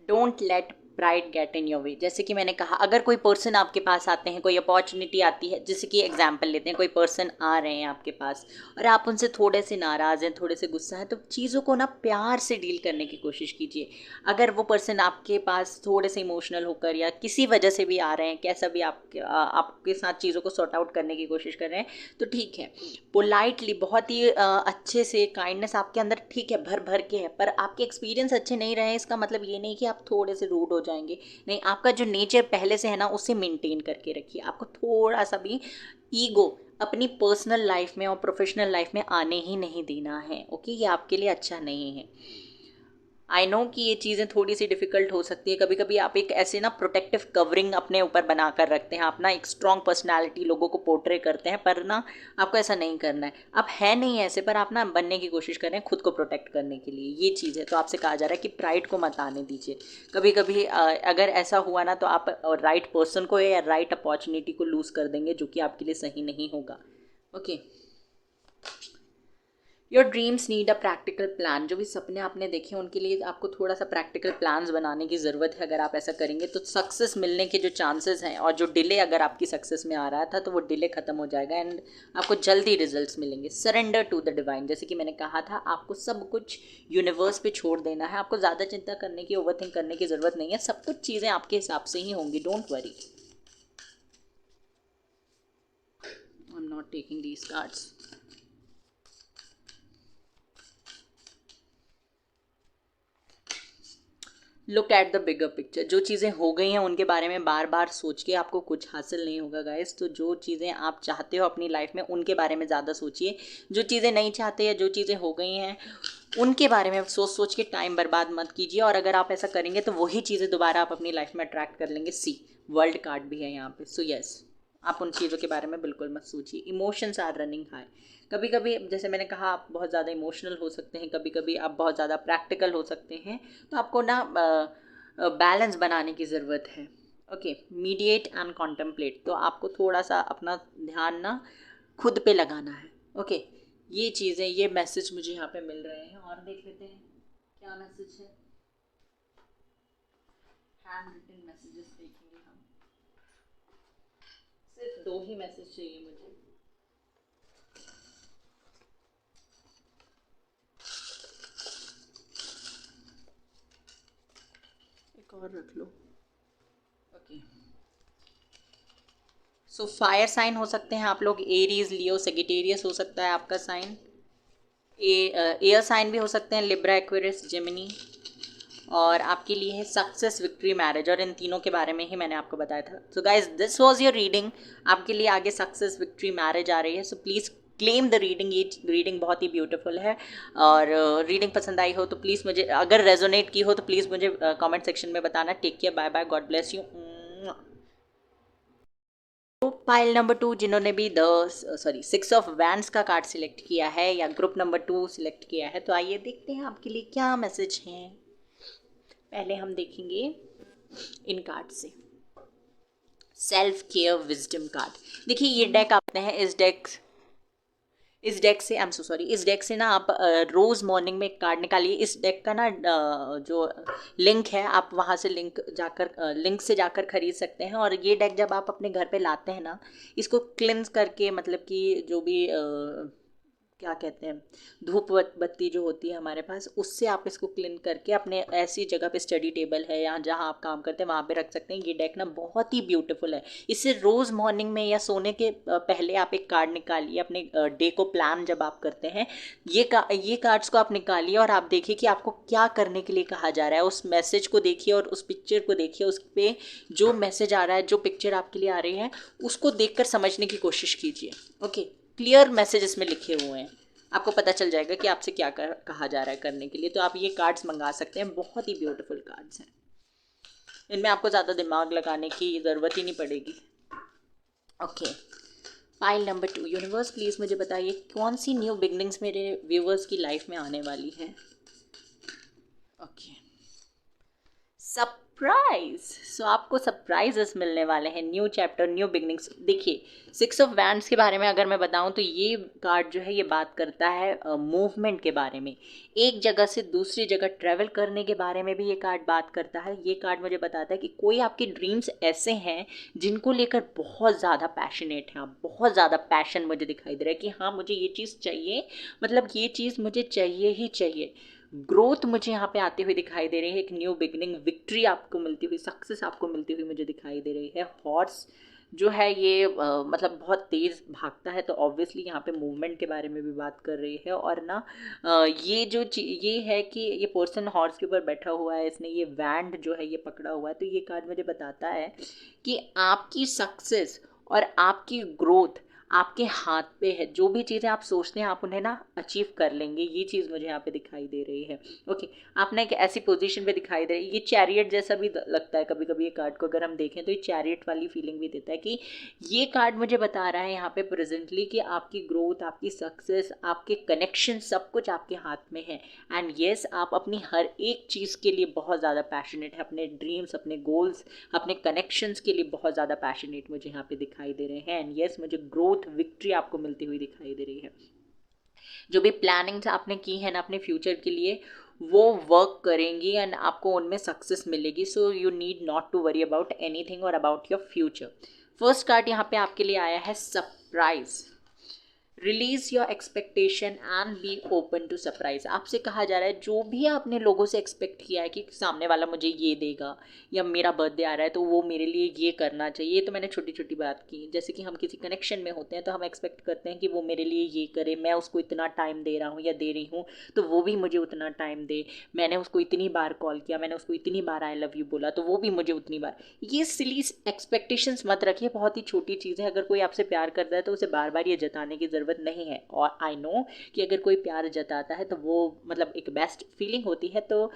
Don't let pride get in your way. जैसे कि मैंने कहा, अगर कोई पर्सन आपके पास आते हैं, कोई अपॉर्चुनिटी आती है, जैसे कि एग्जांपल लेते हैं, कोई पर्सन आ रहे हैं आपके पास और आप उनसे थोड़े से नाराज़ हैं, थोड़े से गुस्सा है, तो चीज़ों को ना प्यार से डील करने की कोशिश कीजिए। अगर वो पर्सन आपके पास थोड़े से इमोशनल होकर या किसी वजह से भी आ रहे हैं, कैसा भी आपके साथ चीज़ों को सॉर्ट आउट करने की कोशिश कर रहे हैं, तो ठीक है, पोलाइटली, बहुत ही अच्छे से, काइंडनेस आपके अंदर ठीक है भर भर के है, पर आपके एक्सपीरियंस अच्छे नहीं रहे हैं इसका मतलब ये नहीं कि आप थोड़े से रूड हो जाएंगे। नहीं, आपका जो नेचर पहले से है ना उसे मेंटेन करके रखिए। आपको थोड़ा सा भी ईगो अपनी पर्सनल लाइफ में और प्रोफेशनल लाइफ में आने ही नहीं देना है। ओके, ये आपके लिए अच्छा नहीं है। आई नो कि ये चीज़ें थोड़ी सी डिफ़िकल्ट हो सकती है। कभी कभी आप एक ऐसे ना प्रोटेक्टिव कवरिंग अपने ऊपर बना कर रखते हैं, आप ना एक स्ट्रॉन्ग पर्सनैलिटी लोगों को पोर्ट्रे करते हैं, पर ना आपको ऐसा नहीं करना है। आप है नहीं ऐसे, पर आप ना बनने की कोशिश कर रहे हैं खुद को प्रोटेक्ट करने के लिए, ये चीज़ है। तो आपसे कहा जा रहा है कि प्राइड को मत आने दीजिए। कभी कभी अगर ऐसा हुआ ना तो आप राइट पर्सन को या राइट अपॉर्चुनिटी को लूज़ कर देंगे, जो कि आपके लिए सही नहीं होगा। Okay, your dreams need a practical plan. जो भी सपने आपने देखे उनके लिए आपको थोड़ा सा प्रैक्टिकल प्लान्स बनाने की ज़रूरत है। अगर आप ऐसा करेंगे तो सक्सेस मिलने के जो चांसेस हैं, और जो डिले अगर आपकी सक्सेस में आ रहा था तो वो डिले ख़त्म हो जाएगा एंड आपको जल्दी रिजल्ट्स मिलेंगे। सरेंडर टू द डिवाइन, जैसे कि मैंने कहा था, आपको सब कुछ यूनिवर्स पे छोड़ देना है। आपको ज़्यादा चिंता करने की, ओवरथिंक करने की ज़रूरत नहीं है। सब कुछ चीज़ें आपके हिसाब से ही होंगी, don't worry. I am not taking these cards. Look at the bigger picture. जो चीज़ें हो गई हैं उनके बारे में बार बार सोच के आपको कुछ हासिल नहीं होगा गाइस। तो जो चीज़ें आप चाहते हो अपनी लाइफ में उनके बारे में ज़्यादा सोचिए। जो चीज़ें नहीं चाहते या जो चीज़ें हो गई हैं उनके बारे में सोच सोच के टाइम बर्बाद मत कीजिए। और अगर आप ऐसा करेंगे तो वही चीज़ें दोबारा आप अपनी लाइफ में अट्रैक्ट कर लेंगे। सी वर्ल्ड कार्ड भी है यहाँ पे। सो यस, आप उन चीज़ों के बारे में बिल्कुल मत सोचिए। Emotions are running high. कभी कभी जैसे मैंने कहा, आप बहुत ज़्यादा इमोशनल हो सकते हैं, कभी कभी आप बहुत ज़्यादा प्रैक्टिकल हो सकते हैं। तो आपको ना बैलेंस बनाने की ज़रूरत है। Okay, mediate and contemplate. तो आपको थोड़ा सा अपना ध्यान ना खुद पे लगाना है। ओके, ये चीज़ें, ये मैसेज मुझे यहाँ पे मिल रहे हैं। और देख लेते हैं क्या मैसेज है। हैंड रिटन मैसेजेस देखेंगे हम। सिर्फ 2 ही मैसेज चाहिए मुझे। एक और रख लो। ओके, सो फायर साइन हो सकते हैं आप लोग, एरीज, लियो, सेगिटेरियस हो सकता है आपका साइन। एयर साइन भी हो सकते हैं, लिब्रा, एक्वेरियस, जेमिनी। और आपके लिए है सक्सेस, विक्ट्री, मैरिज। और इन तीनों के बारे में ही मैंने आपको बताया था। So guys, this was your reading. आपके लिए आगे सक्सेस, विक्ट्री, मैरिज आ रही है। So please claim the reading. ये रीडिंग बहुत ही ब्यूटीफुल है। और रीडिंग पसंद आई हो तो प्लीज़ मुझे, अगर रेजोनेट की हो तो प्लीज़ मुझे कमेंट सेक्शन में बताना। Take care, bye bye, God bless you. Pile number 2 जिन्होंने भी 6 ऑफ वैंड्स का कार्ड सिलेक्ट किया है या ग्रुप नंबर 2 सिलेक्ट किया है, तो आइए देखते हैं आपके लिए क्या मैसेज हैं। पहले हम देखेंगे इन कार्ड से सेल्फ केयर विजडम कार्ड। देखिए ये डेक आते हैं, इस डेक से आई एम सो सॉरी, इस डेक से ना आप रोज़ मॉर्निंग में एक कार्ड निकालिए। इस डेक का ना जो लिंक है आप वहाँ से लिंक से जाकर खरीद सकते हैं। और ये डेक जब आप अपने घर पे लाते हैं ना, इसको क्लिनस करके, मतलब कि जो भी क्या कहते हैं, धूप बत्ती जो होती है हमारे पास, उससे आप इसको क्लीन करके अपने ऐसी जगह पे, स्टडी टेबल है या जहाँ आप काम करते हैं वहाँ पे रख सकते हैं। ये डेक ना बहुत ही ब्यूटीफुल है। इससे रोज़ मॉर्निंग में या सोने के पहले आप एक कार्ड निकालिए, अपने डे को प्लान जब आप करते हैं, ये कार्ड्स को आप निकालिए और आप देखिए कि आपको क्या करने के लिए कहा जा रहा है। उस मैसेज को देखिए और उस पिक्चर को देखिए, उस पर जो मैसेज आ रहा है, जो पिक्चर आपके लिए आ रही है, उसको देख कर समझने की कोशिश कीजिए। ओके, क्लियर मैसेज इसमें लिखे हुए हैं, आपको पता चल जाएगा कि आपसे क्या कहा जा रहा है करने के लिए। तो आप ये कार्ड्स मंगा सकते हैं, बहुत ही ब्यूटीफुल कार्ड्स हैं। इनमें आपको ज़्यादा दिमाग लगाने की ज़रूरत ही नहीं पड़ेगी। Okay, pile number 2, universe please मुझे बताइए कौन सी न्यू बिगनिंग्स मेरे व्यूवर्स की लाइफ में आने वाली है। Okay, surprise. सो आपको सरप्राइजेस मिलने वाले हैं, न्यू चैप्टर, न्यू बिगनिंग्स। देखिए 6 ऑफ वैंड्स के बारे में अगर मैं बताऊं तो ये कार्ड जो है ये बात करता है मूवमेंट के बारे में, एक जगह से दूसरी जगह ट्रैवल करने के बारे में भी ये कार्ड बात करता है। ये कार्ड मुझे बताता है कि कोई आपके ड्रीम्स ऐसे हैं जिनको लेकर बहुत ज़्यादा पैशनेट हैं आप, बहुत ज़्यादा पैशन मुझे दिखाई दे रहा है कि हाँ मुझे ये चीज़ चाहिए, मतलब ये चीज़ मुझे चाहिए ही चाहिए। ग्रोथ मुझे यहाँ पे आती हुई दिखाई दे रही है, एक न्यू बिगनिंग, विक्ट्री आपको मिलती हुई, सक्सेस आपको मिलती हुई मुझे दिखाई दे रही है। हॉर्स जो है ये मतलब बहुत तेज़ भागता है, तो ऑब्वियसली यहाँ पे मूवमेंट के बारे में भी बात कर रही है। और ना ये है कि ये पर्सन हॉर्स के ऊपर बैठा हुआ है, इसने ये वैंड जो है ये पकड़ा हुआ है। तो ये कार्ड मुझे बताता है कि आपकी सक्सेस और आपकी ग्रोथ आपके हाथ पे है। जो भी चीज़ें आप सोचते हैं आप उन्हें ना अचीव कर लेंगे, ये चीज़ मुझे यहाँ पे दिखाई दे रही है। ओके, आप ना एक ऐसी पोजीशन पे दिखाई दे रही है, ये चैरियट जैसा भी लगता है कभी कभी। ये कार्ड को अगर हम देखें तो ये चैरियट वाली फीलिंग भी देता है कि ये कार्ड मुझे बता रहा है यहाँ पे प्रेजेंटली कि आपकी ग्रोथ, आपकी सक्सेस, आपके कनेक्शन, सब कुछ आपके हाथ में है। एंड येस, आप अपनी हर एक चीज़ के लिए बहुत ज़्यादा पैशनेट है, अपने ड्रीम्स, अपने गोल्स, अपने कनेक्शंस के लिए बहुत ज़्यादा पैशनेट मुझे यहाँ पे दिखाई दे रहे हैं। एंड येस, मुझे ग्रोथ, विक्ट्री आपको मिलती हुई दिखाई दे रही है। जो भी प्लानिंग्स आपने की है ना अपने फ्यूचर के लिए, वो वर्क करेंगी एंड आपको उनमें सक्सेस मिलेगी। So you need not to worry about anything और about your future. First card यहाँ पे आपके लिए आया है surprise. Release your expectation and be open to surprise. आपसे कहा जा रहा है जो भी आपने लोगों से एक्सपेक्ट किया है कि सामने वाला मुझे ये देगा या मेरा बर्थडे आ रहा है तो वो मेरे लिए ये करना चाहिए, तो मैंने छोटी छोटी बात की। जैसे कि हम किसी कनेक्शन में होते हैं तो हम एक्सपेक्ट करते हैं कि वो मेरे लिए ये करे, मैं उसको इतना टाइम दे रहा हूँ या दे रही हूँ तो वो भी मुझे उतना टाइम दे। मैंने उसको इतनी बार कॉल किया, मैंने उसको इतनी बार आई लव यू बोला तो वो भी मुझे उतनी बार। ये सिली एक्सपेक्टेशंस मत रखिए, बहुत ही छोटी चीज़ है। अगर कोई आपसे प्यार करता है तो उसे बार बार ये जताने की ज़रूरत नहीं है। और आई नो कि अगर कोई प्यार जताता है तो वो मतलब एक बेस्ट फीलिंग होती है। तो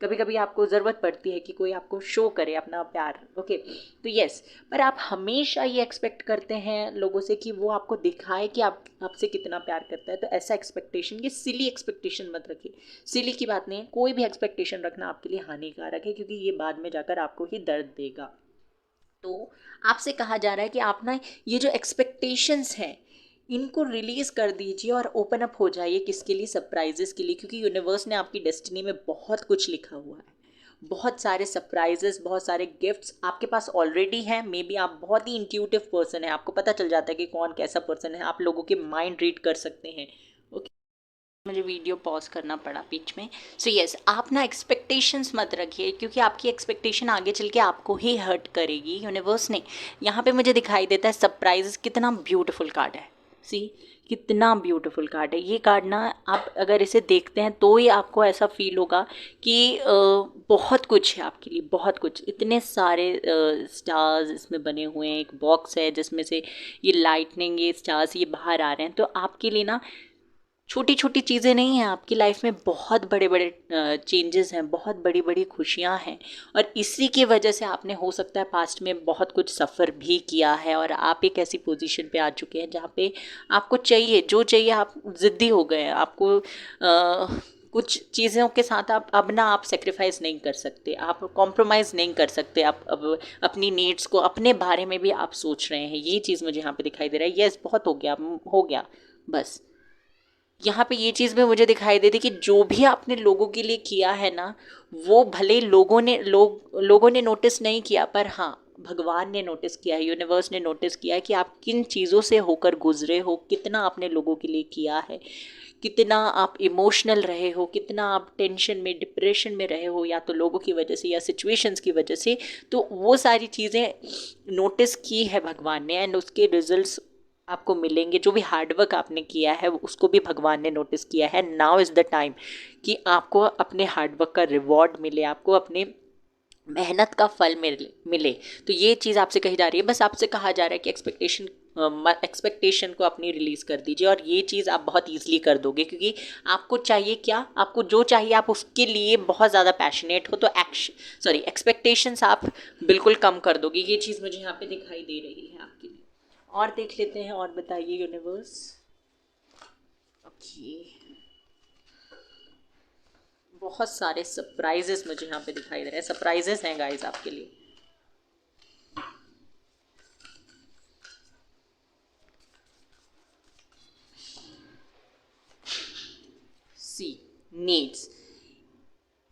कभी कभी आपको ज़रूरत पड़ती है कि कोई आपको शो करे अपना प्यार। ओके, तो यस, पर आप हमेशा ये एक्सपेक्ट करते हैं लोगों से कि वो आपको दिखाए कि आपसे कितना प्यार करता है। तो ऐसा एक्सपेक्टेशन, ये सिली एक्सपेक्टेशन मत रखिए। सिली की बात नहीं है, कोई भी एक्सपेक्टेशन रखना आपके लिए हानिकारक है क्योंकि ये बाद में जाकर आपको ही दर्द देगा। तो आपसे कहा जा रहा है कि आप ना ये जो एक्सपेक्टेशंस हैं इनको रिलीज़ कर दीजिए और ओपन अप हो जाइए। किसके लिए? सरप्राइजेस के लिए, क्योंकि यूनिवर्स ने आपकी डेस्टिनी में बहुत कुछ लिखा हुआ है। बहुत सारे सरप्राइजेस, बहुत सारे गिफ्ट्स आपके पास ऑलरेडी हैं। मे बी आप बहुत ही इंट्यूटिव पर्सन है, आपको पता चल जाता है कि कौन कैसा पर्सन है, आप लोगों के माइंड रीड कर सकते हैं। ओके, मुझे वीडियो पॉज करना पड़ा बीच में। सो यस, आप ना एक्सपेक्टेशंस मत रखिए क्योंकि आपकी एक्सपेक्टेशन आगे चल के आपको ही हर्ट करेगी। यूनिवर्स ने यहाँ पे मुझे दिखाई देता है सरप्राइज। कितना ब्यूटीफुल कार्ड है, सी कितना ब्यूटीफुल कार्ड है ये कार्ड ना। आप अगर इसे देखते हैं तो ही आपको ऐसा फील होगा कि बहुत कुछ है आपके लिए, बहुत कुछ। इतने सारे स्टार्स इसमें बने हुए हैं, एक बॉक्स है जिसमें से ये लाइटनिंग, ये स्टार्स ये बाहर आ रहे हैं। तो आपके लिए ना छोटी छोटी चीज़ें नहीं हैं, आपकी लाइफ में बहुत बड़े बड़े चेंजेस हैं, बहुत बड़ी बड़ी खुशियाँ हैं। और इसी की वजह से आपने हो सकता है पास्ट में बहुत कुछ सफ़र भी किया है, और आप एक ऐसी पोजीशन पे आ चुके हैं जहाँ पे आपको चाहिए जो चाहिए, आप ज़िद्दी हो गए हैं। आपको कुछ चीज़ों के साथ अब ना आप सेक्रीफाइस नहीं कर सकते, आप कॉम्प्रोमाइज़ नहीं कर सकते। आप अब अपनी नीड्स को, अपने बारे में भी आप सोच रहे हैं। ये चीज़ मुझे यहाँ पे दिखाई दे रहा है। यस, बहुत हो गया बस। यहाँ पे ये चीज़ भी मुझे दिखाई देती कि जो भी आपने लोगों के लिए किया है ना, वो भले लोगों ने नोटिस नहीं किया, पर हाँ, भगवान ने नोटिस किया है, यूनिवर्स ने नोटिस किया है कि आप किन चीज़ों से होकर गुजरे हो, कितना आपने लोगों के लिए किया है, कितना आप इमोशनल रहे हो, कितना आप टेंशन में, डिप्रेशन में रहे हो, या तो लोगों की वजह से या सिचुएशंस की वजह से। तो वो सारी चीज़ें नोटिस की है भगवान ने, एंड उसके रिजल्ट्स आपको मिलेंगे। जो भी हार्डवर्क आपने किया है उसको भी भगवान ने नोटिस किया है। नाउ इज़ द टाइम कि आपको अपने हार्डवर्क का रिवॉर्ड मिले, आपको अपने मेहनत का फल मिले। तो ये चीज़ आपसे कही जा रही है, बस आपसे कहा जा रहा है कि एक्सपेक्टेशन को अपनी रिलीज़ कर दीजिए, और ये चीज़ आप बहुत ईजिली कर दोगे, क्योंकि आपको चाहिए क्या, आपको जो चाहिए आप उसके लिए बहुत ज़्यादा पैशनेट हो। तो एक्सपेक्टेशंस आप बिल्कुल कम कर दोगे। ये चीज़ मुझे यहाँ पे दिखाई दे रही है आपके लिए। और देख लेते हैं, और बताइए यूनिवर्स। ओके, बहुत सारे सरप्राइजेस मुझे यहाँ पे दिखाई दे रहे हैं। सरप्राइजेस हैं गाइस आपके लिए। सी, नीड्स।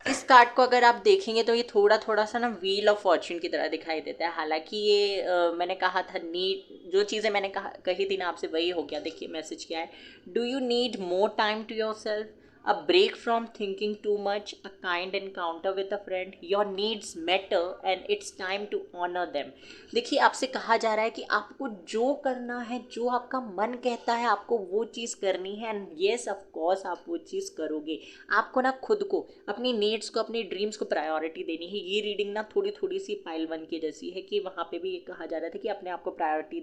इस कार्ड को अगर आप देखेंगे तो ये थोड़ा थोड़ा सा ना व्हील ऑफ फॉर्च्यून की तरह दिखाई देता है। हालांकि ये मैंने कहा था, नीड, जो चीज़ें मैंने कही थी ना आपसे, वही हो गया। देखिए मैसेज क्या है। Do you need more time to yourself, a break from thinking too much, a kind encounter with a friend, your needs matter and it's time to honour them. देखिए आपसे कहा जा रहा है कि आपको जो करना है, जो आपका मन कहता है, आपको वो चीज़ करनी है, एंड येस ऑफ कोर्स आप वो चीज़ करोगे। आपको ना खुद को, अपनी नीड्स को, अपनी ड्रीम्स को प्रायोरिटी देनी है। ये रीडिंग ना थोड़ी थोड़ी सी पाइल वन की जैसी है, कि वहाँ पे भी ये कहा जा रहा था कि अपने आप को प्रायोरिटी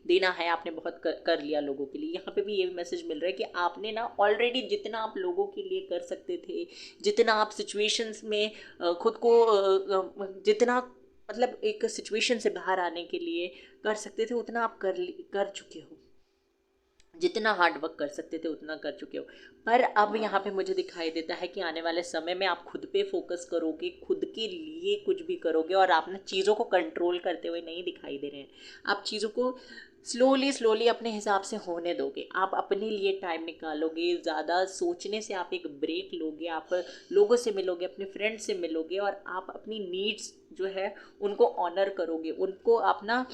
देना है। आपने बहुत कर लिया लोगों के लिए। यहाँ पे भी ये मैसेज मिल रहा है कि आपने ना ऑलरेडी जितना आप लोगों के लिए कर सकते थे, जितना आप सिचुएशंस में खुद को जितना, मतलब एक सिचुएशन से बाहर आने के लिए कर सकते थे, उतना आप कर चुके हो। जितना हार्ड वर्क कर सकते थे उतना कर चुके हो। पर अब यहाँ पे मुझे दिखाई देता है कि आने वाले समय में आप खुद पे फोकस करोगे, खुद के लिए कुछ भी करोगे, और आप ना चीज़ों को कंट्रोल करते हुए नहीं दिखाई दे रहे हैं। आप चीज़ों को स्लोली स्लोली अपने हिसाब से होने दोगे। आप अपने लिए टाइम निकालोगे, ज़्यादा सोचने से आप एक ब्रेक लोगे, आप लोगों से मिलोगे, अपने फ्रेंड से मिलोगे, और आप अपनी नीड्स जो है उनको ऑनर करोगे। उनको अपना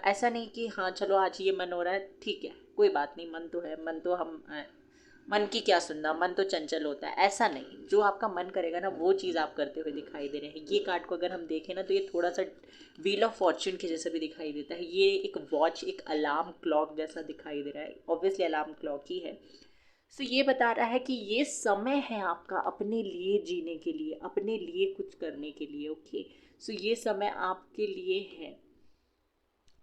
ऐसा नहीं कि हाँ चलो आज ये मन हो रहा है, ठीक है कोई बात नहीं, मन तो है, मन तो हम मन की क्या सुनना, मन तो चंचल होता है, ऐसा नहीं। जो आपका मन करेगा ना वो चीज़ आप करते हुए दिखाई दे रहे हैं। ये कार्ड को अगर हम देखें ना तो ये थोड़ा सा व्हील ऑफ फॉर्च्यून के जैसा भी दिखाई देता है। ये एक वॉच, एक अलार्म क्लॉक जैसा दिखाई दे रहा है। ऑब्वियसली अलार्म क्लॉक ही है। सो ये बता रहा है कि ये समय है आपका अपने लिए जीने के लिए, अपने लिए कुछ करने के लिए। ओके, सो ये समय आपके लिए है।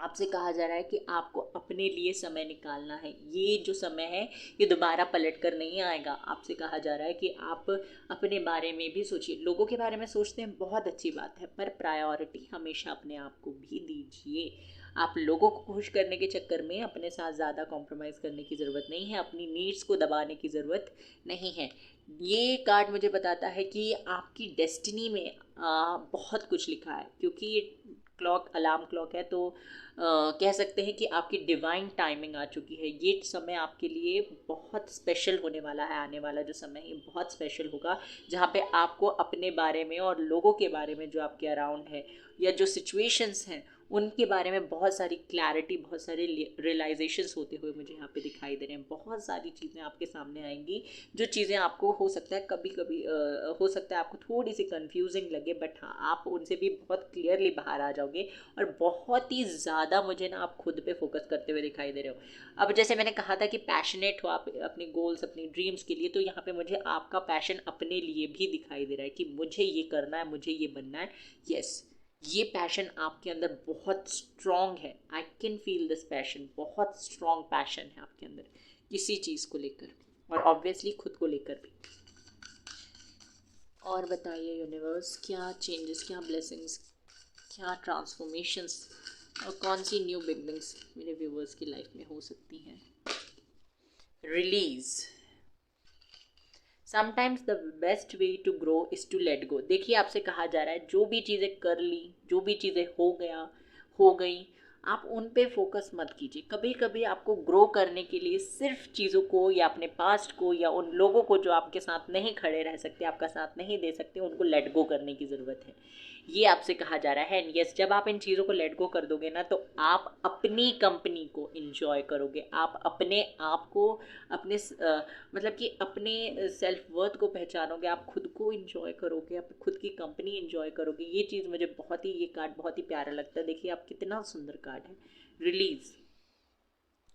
आपसे कहा जा रहा है कि आपको अपने लिए समय निकालना है। ये जो समय है ये दोबारा पलट कर नहीं आएगा। आपसे कहा जा रहा है कि आप अपने बारे में भी सोचिए। लोगों के बारे में सोचते हैं, बहुत अच्छी बात है, पर प्रायोरिटी हमेशा अपने आप को भी दीजिए। आप लोगों को खुश करने के चक्कर में अपने साथ ज़्यादा कॉम्प्रोमाइज़ करने की ज़रूरत नहीं है, अपनी नीड्स को दबाने की ज़रूरत नहीं है। ये कार्ड मुझे बताता है कि आपकी डेस्टिनी में बहुत कुछ लिखा है, क्योंकि ये क्लॉक अलार्म क्लॉक है, तो कह सकते हैं कि आपकी डिवाइन टाइमिंग आ चुकी है। ये समय आपके लिए बहुत स्पेशल होने वाला है। आने वाला जो समय है ये बहुत स्पेशल होगा, जहाँ पे आपको अपने बारे में और लोगों के बारे में जो आपके अराउंड है, या जो सिचुएशंस हैं उनके बारे में बहुत सारी क्लैरिटी, बहुत सारे रियलाइजेशंस होते हुए मुझे यहाँ पे दिखाई दे रहे हैं। बहुत सारी चीज़ें आपके सामने आएंगी, जो चीज़ें आपको हो सकता है कभी कभी हो सकता है आपको थोड़ी सी कंफ्यूजिंग लगे, बट हाँ आप उनसे भी बहुत क्लियरली बाहर आ जाओगे। और बहुत ही ज़्यादा मुझे ना आप खुद पे फोकस करते हुए दिखाई दे रहे हो। अब जैसे मैंने कहा था कि पैशनेट हो आप अपने गोल्स, अपनी ड्रीम्स के लिए, तो यहाँ पे मुझे आपका पैशन अपने लिए भी दिखाई दे रहा है कि मुझे ये करना है, मुझे ये बनना है। यस, ये पैशन आपके अंदर बहुत स्ट्रॉन्ग है। I can feel this passion, बहुत स्ट्रॉन्ग पैशन है आपके अंदर, किसी चीज़ को लेकर, और ऑब्वियसली खुद को लेकर भी। और बताइए यूनिवर्स, क्या चेंजेस, क्या ब्लेसिंग्स, क्या ट्रांसफॉर्मेशंस और कौन सी न्यू बिगनिंग्स मेरे व्यूवर्स की लाइफ में हो सकती हैं। Release. Sometimes the best way to grow is to let go. देखिए, आपसे कहा जा रहा है जो भी चीज़ें कर ली, जो भी चीज़ें हो गई, आप उन पे फोकस मत कीजिए। कभी कभी आपको ग्रो करने के लिए सिर्फ चीज़ों को या अपने पास्ट को या उन लोगों को जो आपके साथ नहीं खड़े रह सकते, आपका साथ नहीं दे सकते, उनको लेट गो करने की ज़रूरत है। ये आपसे कहा जा रहा है। एंड यस, जब आप इन चीज़ों को लेट गो कर दोगे ना, तो आप अपनी कंपनी को इंजॉय करोगे, आप अपने आप को, अपने मतलब कि अपने सेल्फ वर्थ को पहचानोगे, आप खुद को इंजॉय करोगे, आप खुद की कंपनी इंजॉय करोगे। ये चीज़ मुझे बहुत ही, ये कार्ड बहुत ही प्यारा लगता है। देखिए आप, कितना सुंदर कार्ड है। रिलीज।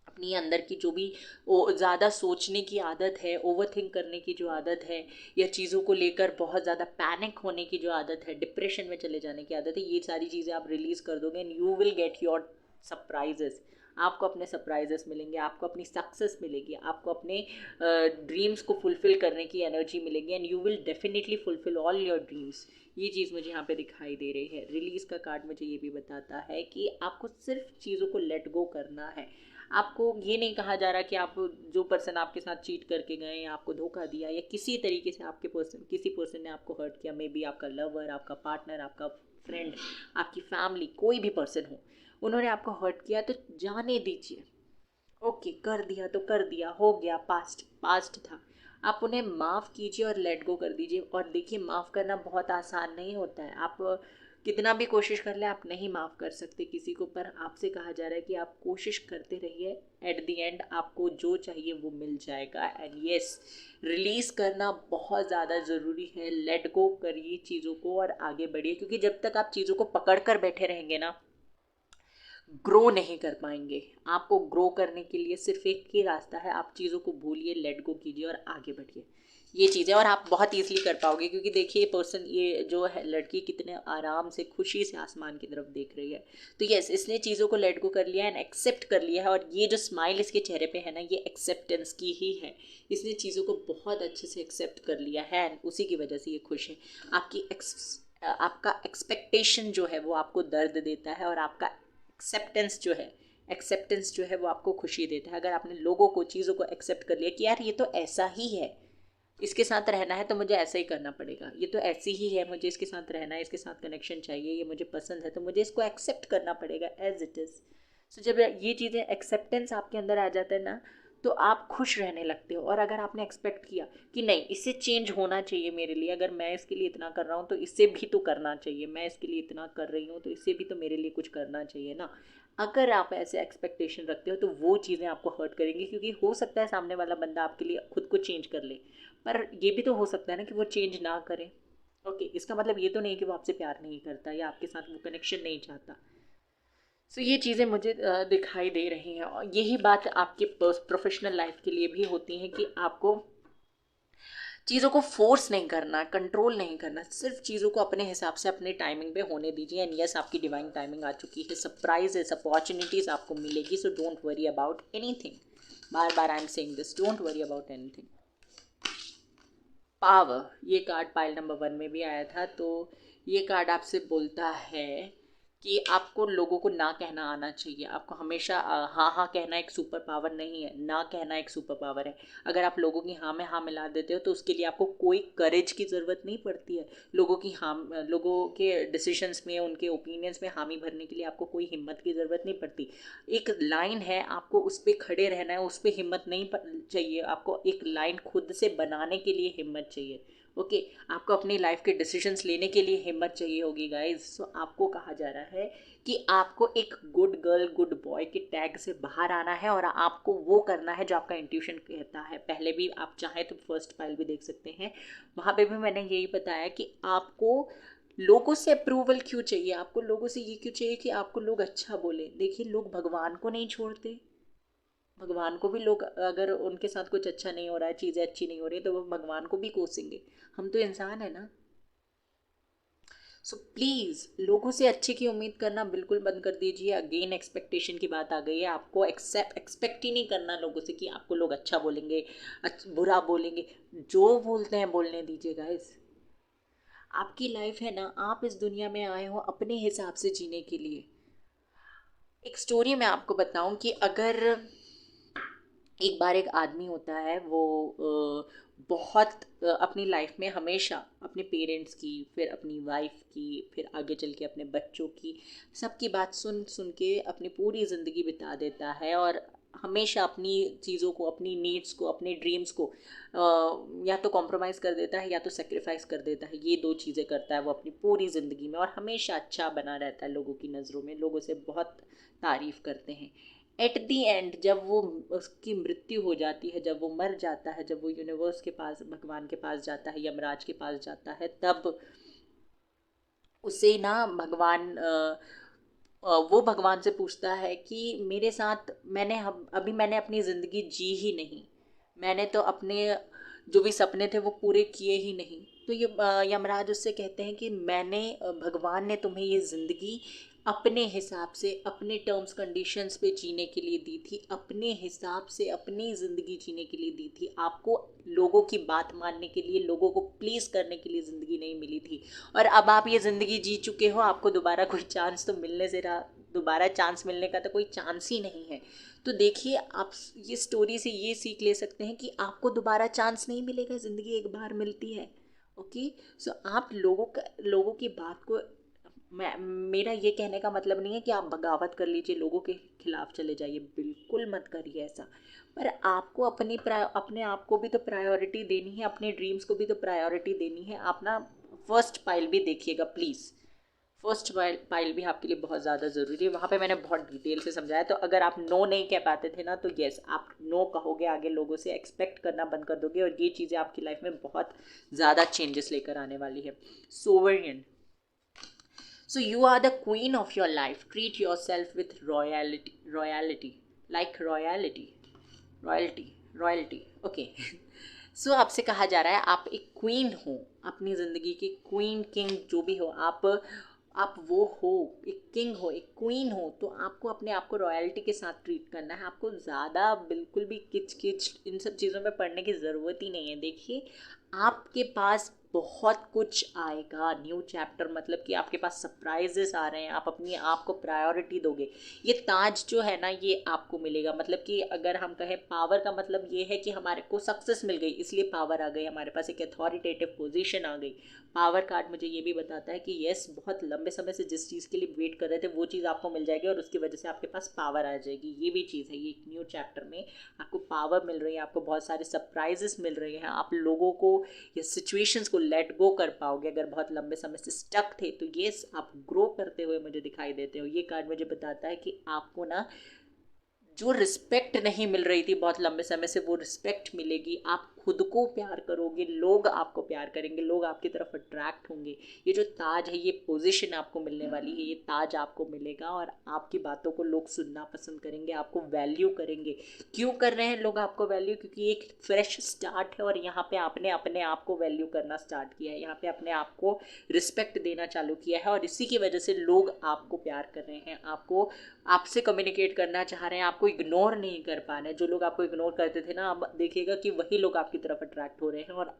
अपनी अंदर की जो भी ज़्यादा सोचने की आदत है, ओवर थिंक करने की जो आदत है, या चीज़ों को लेकर बहुत ज़्यादा पैनिक होने की जो आदत है, डिप्रेशन में चले जाने की आदत है, ये सारी चीज़ें आप रिलीज़ कर दोगे and you will get your surprises. आपको अपने सरप्राइजेस मिलेंगे, आपको अपनी सक्सेस मिलेगी, आपको अपने ड्रीम्स को फुलफ़िल करने की एनर्जी मिलेगी and you will definitely fulfil all your dreams. ये चीज़ मुझे यहाँ पे दिखाई दे रही है। रिलीज़ का कार्ड मुझे ये भी बताता है कि आपको सिर्फ चीज़ों को लेट गो करना है। आपको ये नहीं कहा जा रहा कि आप, जो पर्सन आपके साथ चीट करके गए या आपको धोखा दिया या किसी तरीके से किसी पर्सन ने आपको हर्ट किया, मे बी आपका लवर, आपका पार्टनर, आपका फ्रेंड, आपकी फैमिली, कोई भी पर्सन हो, उन्होंने आपको हर्ट किया तो जाने दीजिए। ओके, कर दिया तो कर दिया, हो गया, पास्ट पास्ट था। आप उन्हें माफ़ कीजिए और लेट गो कर दीजिए। और देखिए, माफ़ करना बहुत आसान नहीं होता है। आप कितना भी कोशिश कर ले, आप नहीं माफ़ कर सकते किसी को, पर आपसे कहा जा रहा है कि आप कोशिश करते रहिए। एट द एंड आपको जो चाहिए वो मिल जाएगा। एंड यस, रिलीज़ करना बहुत ज़्यादा ज़रूरी है। लेट गो करिए चीज़ों को और आगे बढ़िए, क्योंकि जब तक आप चीज़ों को पकड़ कर बैठे रहेंगे ना, ग्रो नहीं कर पाएंगे। आपको ग्रो करने के लिए सिर्फ एक ही रास्ता है, आप चीज़ों को भूलिए, लेट गो कीजिए और आगे बढ़िए। ये चीज़ें और आप बहुत ईजिली कर पाओगे, क्योंकि देखिए ये पर्सन, ये जो है लड़की, कितने आराम से, खुशी से आसमान की तरफ देख रही है। तो यस, इसने चीज़ों को लेट गो कर लिया एंड एक्सेप्ट कर लिया है। और ये जो स्माइल इसके चेहरे पे है ना, ये एक्सेप्टेंस की ही है। इसने चीज़ों को बहुत अच्छे से एक्सेप्ट कर लिया है एंड उसी की वजह से ये खुश है। आपका एक्सपेक्टेशन जो है वो आपको दर्द देता है, और आपका एक्सेप्टेंस जो है वो आपको खुशी देता है। अगर आपने लोगों को, चीज़ों को एक्सेप्ट कर लिया कि यार ये तो ऐसा ही है, इसके साथ रहना है तो मुझे ऐसा ही करना पड़ेगा, ये तो ऐसी ही है, मुझे इसके साथ रहना है, इसके साथ कनेक्शन चाहिए, ये मुझे पसंद है, तो मुझे इसको एक्सेप्ट करना पड़ेगा एज इट इज़। सो जब ये चीज़ें, एक्सेप्टेंस आपके अंदर आ जाता है ना, तो आप खुश रहने लगते हो। और अगर आपने एक्सपेक्ट किया कि नहीं, इससे चेंज होना चाहिए मेरे लिए, अगर मैं इसके लिए इतना कर रहा हूँ तो इससे भी तो करना चाहिए, मैं इसके लिए इतना कर रही हूँ तो इससे भी तो मेरे लिए कुछ करना चाहिए ना। अगर आप ऐसे एक्सपेक्टेशन रखते हो तो वो चीज़ें आपको हर्ट करेंगी, क्योंकि हो सकता है सामने वाला बंदा आपके लिए खुद को चेंज कर ले, पर ये भी तो हो सकता है ना कि वो चेंज ना करे। ओके, इसका मतलब ये तो नहीं कि वो आपसे प्यार नहीं करता या आपके साथ वो कनेक्शन नहीं चाहता। सो ये चीज़ें मुझे दिखाई दे रही हैं। और यही बात आपके प्रोफेशनल लाइफ के लिए भी होती है कि आपको चीज़ों को फोर्स नहीं करना, कंट्रोल नहीं करना, सिर्फ चीज़ों को अपने हिसाब से, अपने टाइमिंग पे होने दीजिए। एंड यस, आपकी डिवाइन टाइमिंग आ चुकी है। सरप्राइजेस, अपॉर्चुनिटीज़ आपको मिलेगी। सो don't worry about anything. Bar bar I am saying this, don't worry about anything. Power, ये कार्ड पाइल नंबर 1 में भी आया था। तो ये कार्ड आपसे बोलता है कि आपको लोगों को ना कहना आना चाहिए। आपको हमेशा हाँ हाँ कहना एक सुपर पावर नहीं है, ना कहना एक सुपर पावर है। अगर आप लोगों की हाँ में हाँ मिला देते हो तो उसके लिए आपको कोई करेज की ज़रूरत नहीं पड़ती है। लोगों के डिसीजंस में, उनके ओपिनियंस में हामी भरने के लिए आपको कोई हिम्मत की ज़रूरत नहीं पड़ती। एक लाइन है, आपको उस पर खड़े रहना है, उस पर हिम्मत नहीं चाहिए। आपको एक लाइन खुद से बनाने के लिए हिम्मत चाहिए। ओके, आपको अपनी लाइफ के डिसीजंस लेने के लिए हिम्मत चाहिए होगी गाइज। सो आपको कहा जा रहा है कि आपको एक गुड गर्ल, गुड बॉय के टैग से बाहर आना है और आपको वो करना है जो आपका इंट्यूशन कहता है। पहले भी आप चाहें तो फर्स्ट फाइल भी देख सकते हैं, वहाँ पे भी मैंने यही बताया कि आपको लोगों से अप्रूवल क्यों चाहिए, आपको लोगों से ये क्यों चाहिए कि आपको लोग अच्छा बोले। देखिए, लोग भगवान को नहीं छोड़ते। भगवान को भी लोग, अगर उनके साथ कुछ अच्छा नहीं हो रहा है, चीज़ें अच्छी नहीं हो रही, तो वो भगवान को भी कोसेंगे। हम तो इंसान है ना। सो प्लीज़ लोगों से अच्छे की उम्मीद करना बिल्कुल बंद कर दीजिए। अगेन एक्सपेक्टेशन की बात आ गई है, आपको एक्सपेक्ट ही नहीं करना लोगों से कि आपको लोग अच्छा बोलेंगे, बुरा बोलेंगे। जो बोलते हैं बोलने दीजिए गाइस। आपकी लाइफ है ना, आप इस दुनिया में आए हो अपने हिसाब से जीने के लिए। एक स्टोरी मैं आपको बताऊं कि अगर एक बार एक आदमी होता है, वो बहुत अपनी लाइफ में हमेशा अपने पेरेंट्स की, फिर अपनी वाइफ की, फिर आगे चल के अपने बच्चों की, सबकी बात सुन सुन के अपनी पूरी ज़िंदगी बिता देता है। और हमेशा अपनी चीज़ों को, अपनी नीड्स को, अपने ड्रीम्स को या तो कॉम्प्रोमाइज़ कर देता है या तो सेक्रीफाइस कर देता है। ये दो चीज़ें करता है वो अपनी पूरी ज़िंदगी में, और हमेशा अच्छा बना रहता है लोगों की नज़रों में, लोगों से बहुत तारीफ़ करते हैं। एट दी एंड जब वो, उसकी मृत्यु हो जाती है, जब वो मर जाता है, जब वो यूनिवर्स के पास, भगवान के पास जाता है, यमराज के पास जाता है, तब उसे ना भगवान वो भगवान से पूछता है कि मेरे साथ अभी मैंने अपनी ज़िंदगी जी ही नहीं, मैंने तो अपने जो भी सपने थे वो पूरे किए ही नहीं। तो ये यमराज उससे कहते हैं कि भगवान ने तुम्हें ये ज़िंदगी अपने हिसाब से, अपने टर्म्स कंडीशंस पे जीने के लिए दी थी, अपने हिसाब से अपनी ज़िंदगी जीने के लिए दी थी। आपको लोगों की बात मानने के लिए, लोगों को प्लीज़ करने के लिए ज़िंदगी नहीं मिली थी। और अब आप ये ज़िंदगी जी चुके हो, आपको दोबारा कोई चांस तो मिलने से रहा, दोबारा चांस मिलने का तो कोई चांस ही नहीं है। तो देखिए, आप ये स्टोरी से ये सीख ले सकते हैं कि आपको दोबारा चांस नहीं मिलेगा, ज़िंदगी एक बार मिलती है। ओके। सो आप लोगों की बात को, मेरा ये कहने का मतलब नहीं है कि आप बगावत कर लीजिए, लोगों के खिलाफ चले जाइए, बिल्कुल मत करिए ऐसा। पर आपको अपने आप को भी तो प्रायोरिटी देनी है, अपने ड्रीम्स को भी तो प्रायोरिटी देनी है। आप ना फर्स्ट पाइल भी देखिएगा प्लीज़। फर्स्ट पाइल भी आपके लिए बहुत ज़्यादा ज़रूरी है। वहाँ पे मैंने बहुत डिटेल से समझाया। तो अगर आप नो नहीं कह पाते थे ना, तो येस, आप नो कहोगे, आगे लोगों से एक्सपेक्ट करना बंद कर दोगे, और ये चीज़ें आपकी लाइफ में बहुत ज़्यादा चेंजेस लेकर आने वाली है। Sovereign. So you are the queen of your life. Treat yourself with royalty, like royalty. Okay. सो आपसे कहा जा रहा है, आप एक क्वीन हो, अपनी ज़िंदगी की क्वीन, किंग जो भी हो आप वो हो, एक किंग हो, एक क्वीन हो। तो आपको अपने आप को रॉयल्टी के साथ ट्रीट करना है। आपको ज़्यादा बिल्कुल भी किच किच इन सब चीज़ों में पढ़ने की ज़रूरत ही नहीं है। देखिए, आपके पास बहुत कुछ आएगा, न्यू चैप्टर, मतलब कि आपके पास सरप्राइजेस आ रहे हैं। आप अपनी आप को प्रायोरिटी दोगे। ये ताज जो है ना, ये आपको मिलेगा। मतलब कि अगर हम कहें पावर का मतलब ये है कि हमारे को सक्सेस मिल गई, इसलिए पावर आ गई, हमारे पास एक अथॉरिटेटिव पोजीशन आ गई। पावर कार्ड मुझे ये भी बताता है कि यस, बहुत लंबे समय से जिस चीज़ के लिए वेट कर रहे थे वो चीज़ आपको मिल जाएगी, और उसकी वजह से आपके पास पावर आ जाएगी। ये भी चीज़ है, ये एक न्यू चैप्टर में आपको पावर मिल रही है, आपको बहुत सारे सरप्राइजेस मिल रहे हैं। आप लोगों को या सिचुएशंस को लेट गो कर पाओगे। अगर बहुत लंबे समय से स्टक थे, तो ये आप ग्रो करते हुए मुझे दिखाई देते हो। ये कार्ड मुझे बताता है कि आपको ना जो रिस्पेक्ट नहीं मिल रही थी बहुत लंबे समय से, वो रिस्पेक्ट मिलेगी। आप खुद को प्यार करोगे, लोग आपको प्यार करेंगे, लोग आपकी तरफ अट्रैक्ट होंगे। ये जो ताज है, ये पोजीशन आपको मिलने वाली है, ये ताज आपको मिलेगा, और आपकी बातों को लोग सुनना पसंद करेंगे, आपको वैल्यू करेंगे। क्यों कर रहे हैं लोग आपको वैल्यू? क्योंकि एक फ्रेश स्टार्ट है, और यहाँ पे आपने अपने आप को वैल्यू करना स्टार्ट किया है, यहाँ पे अपने आप को रिस्पेक्ट देना चालू किया है, और इसी की वजह से लोग आपको प्यार कर रहे हैं, आपसे कम्युनिकेट करना चाह रहे हैं, आपको इग्नोर नहीं कर पा रहे हैं। जो लोग आपको इग्नोर करते थे ना, अब देखिएगा कि वही लोग आपकी तरफ अट्रैक्ट हो रहे हैं, और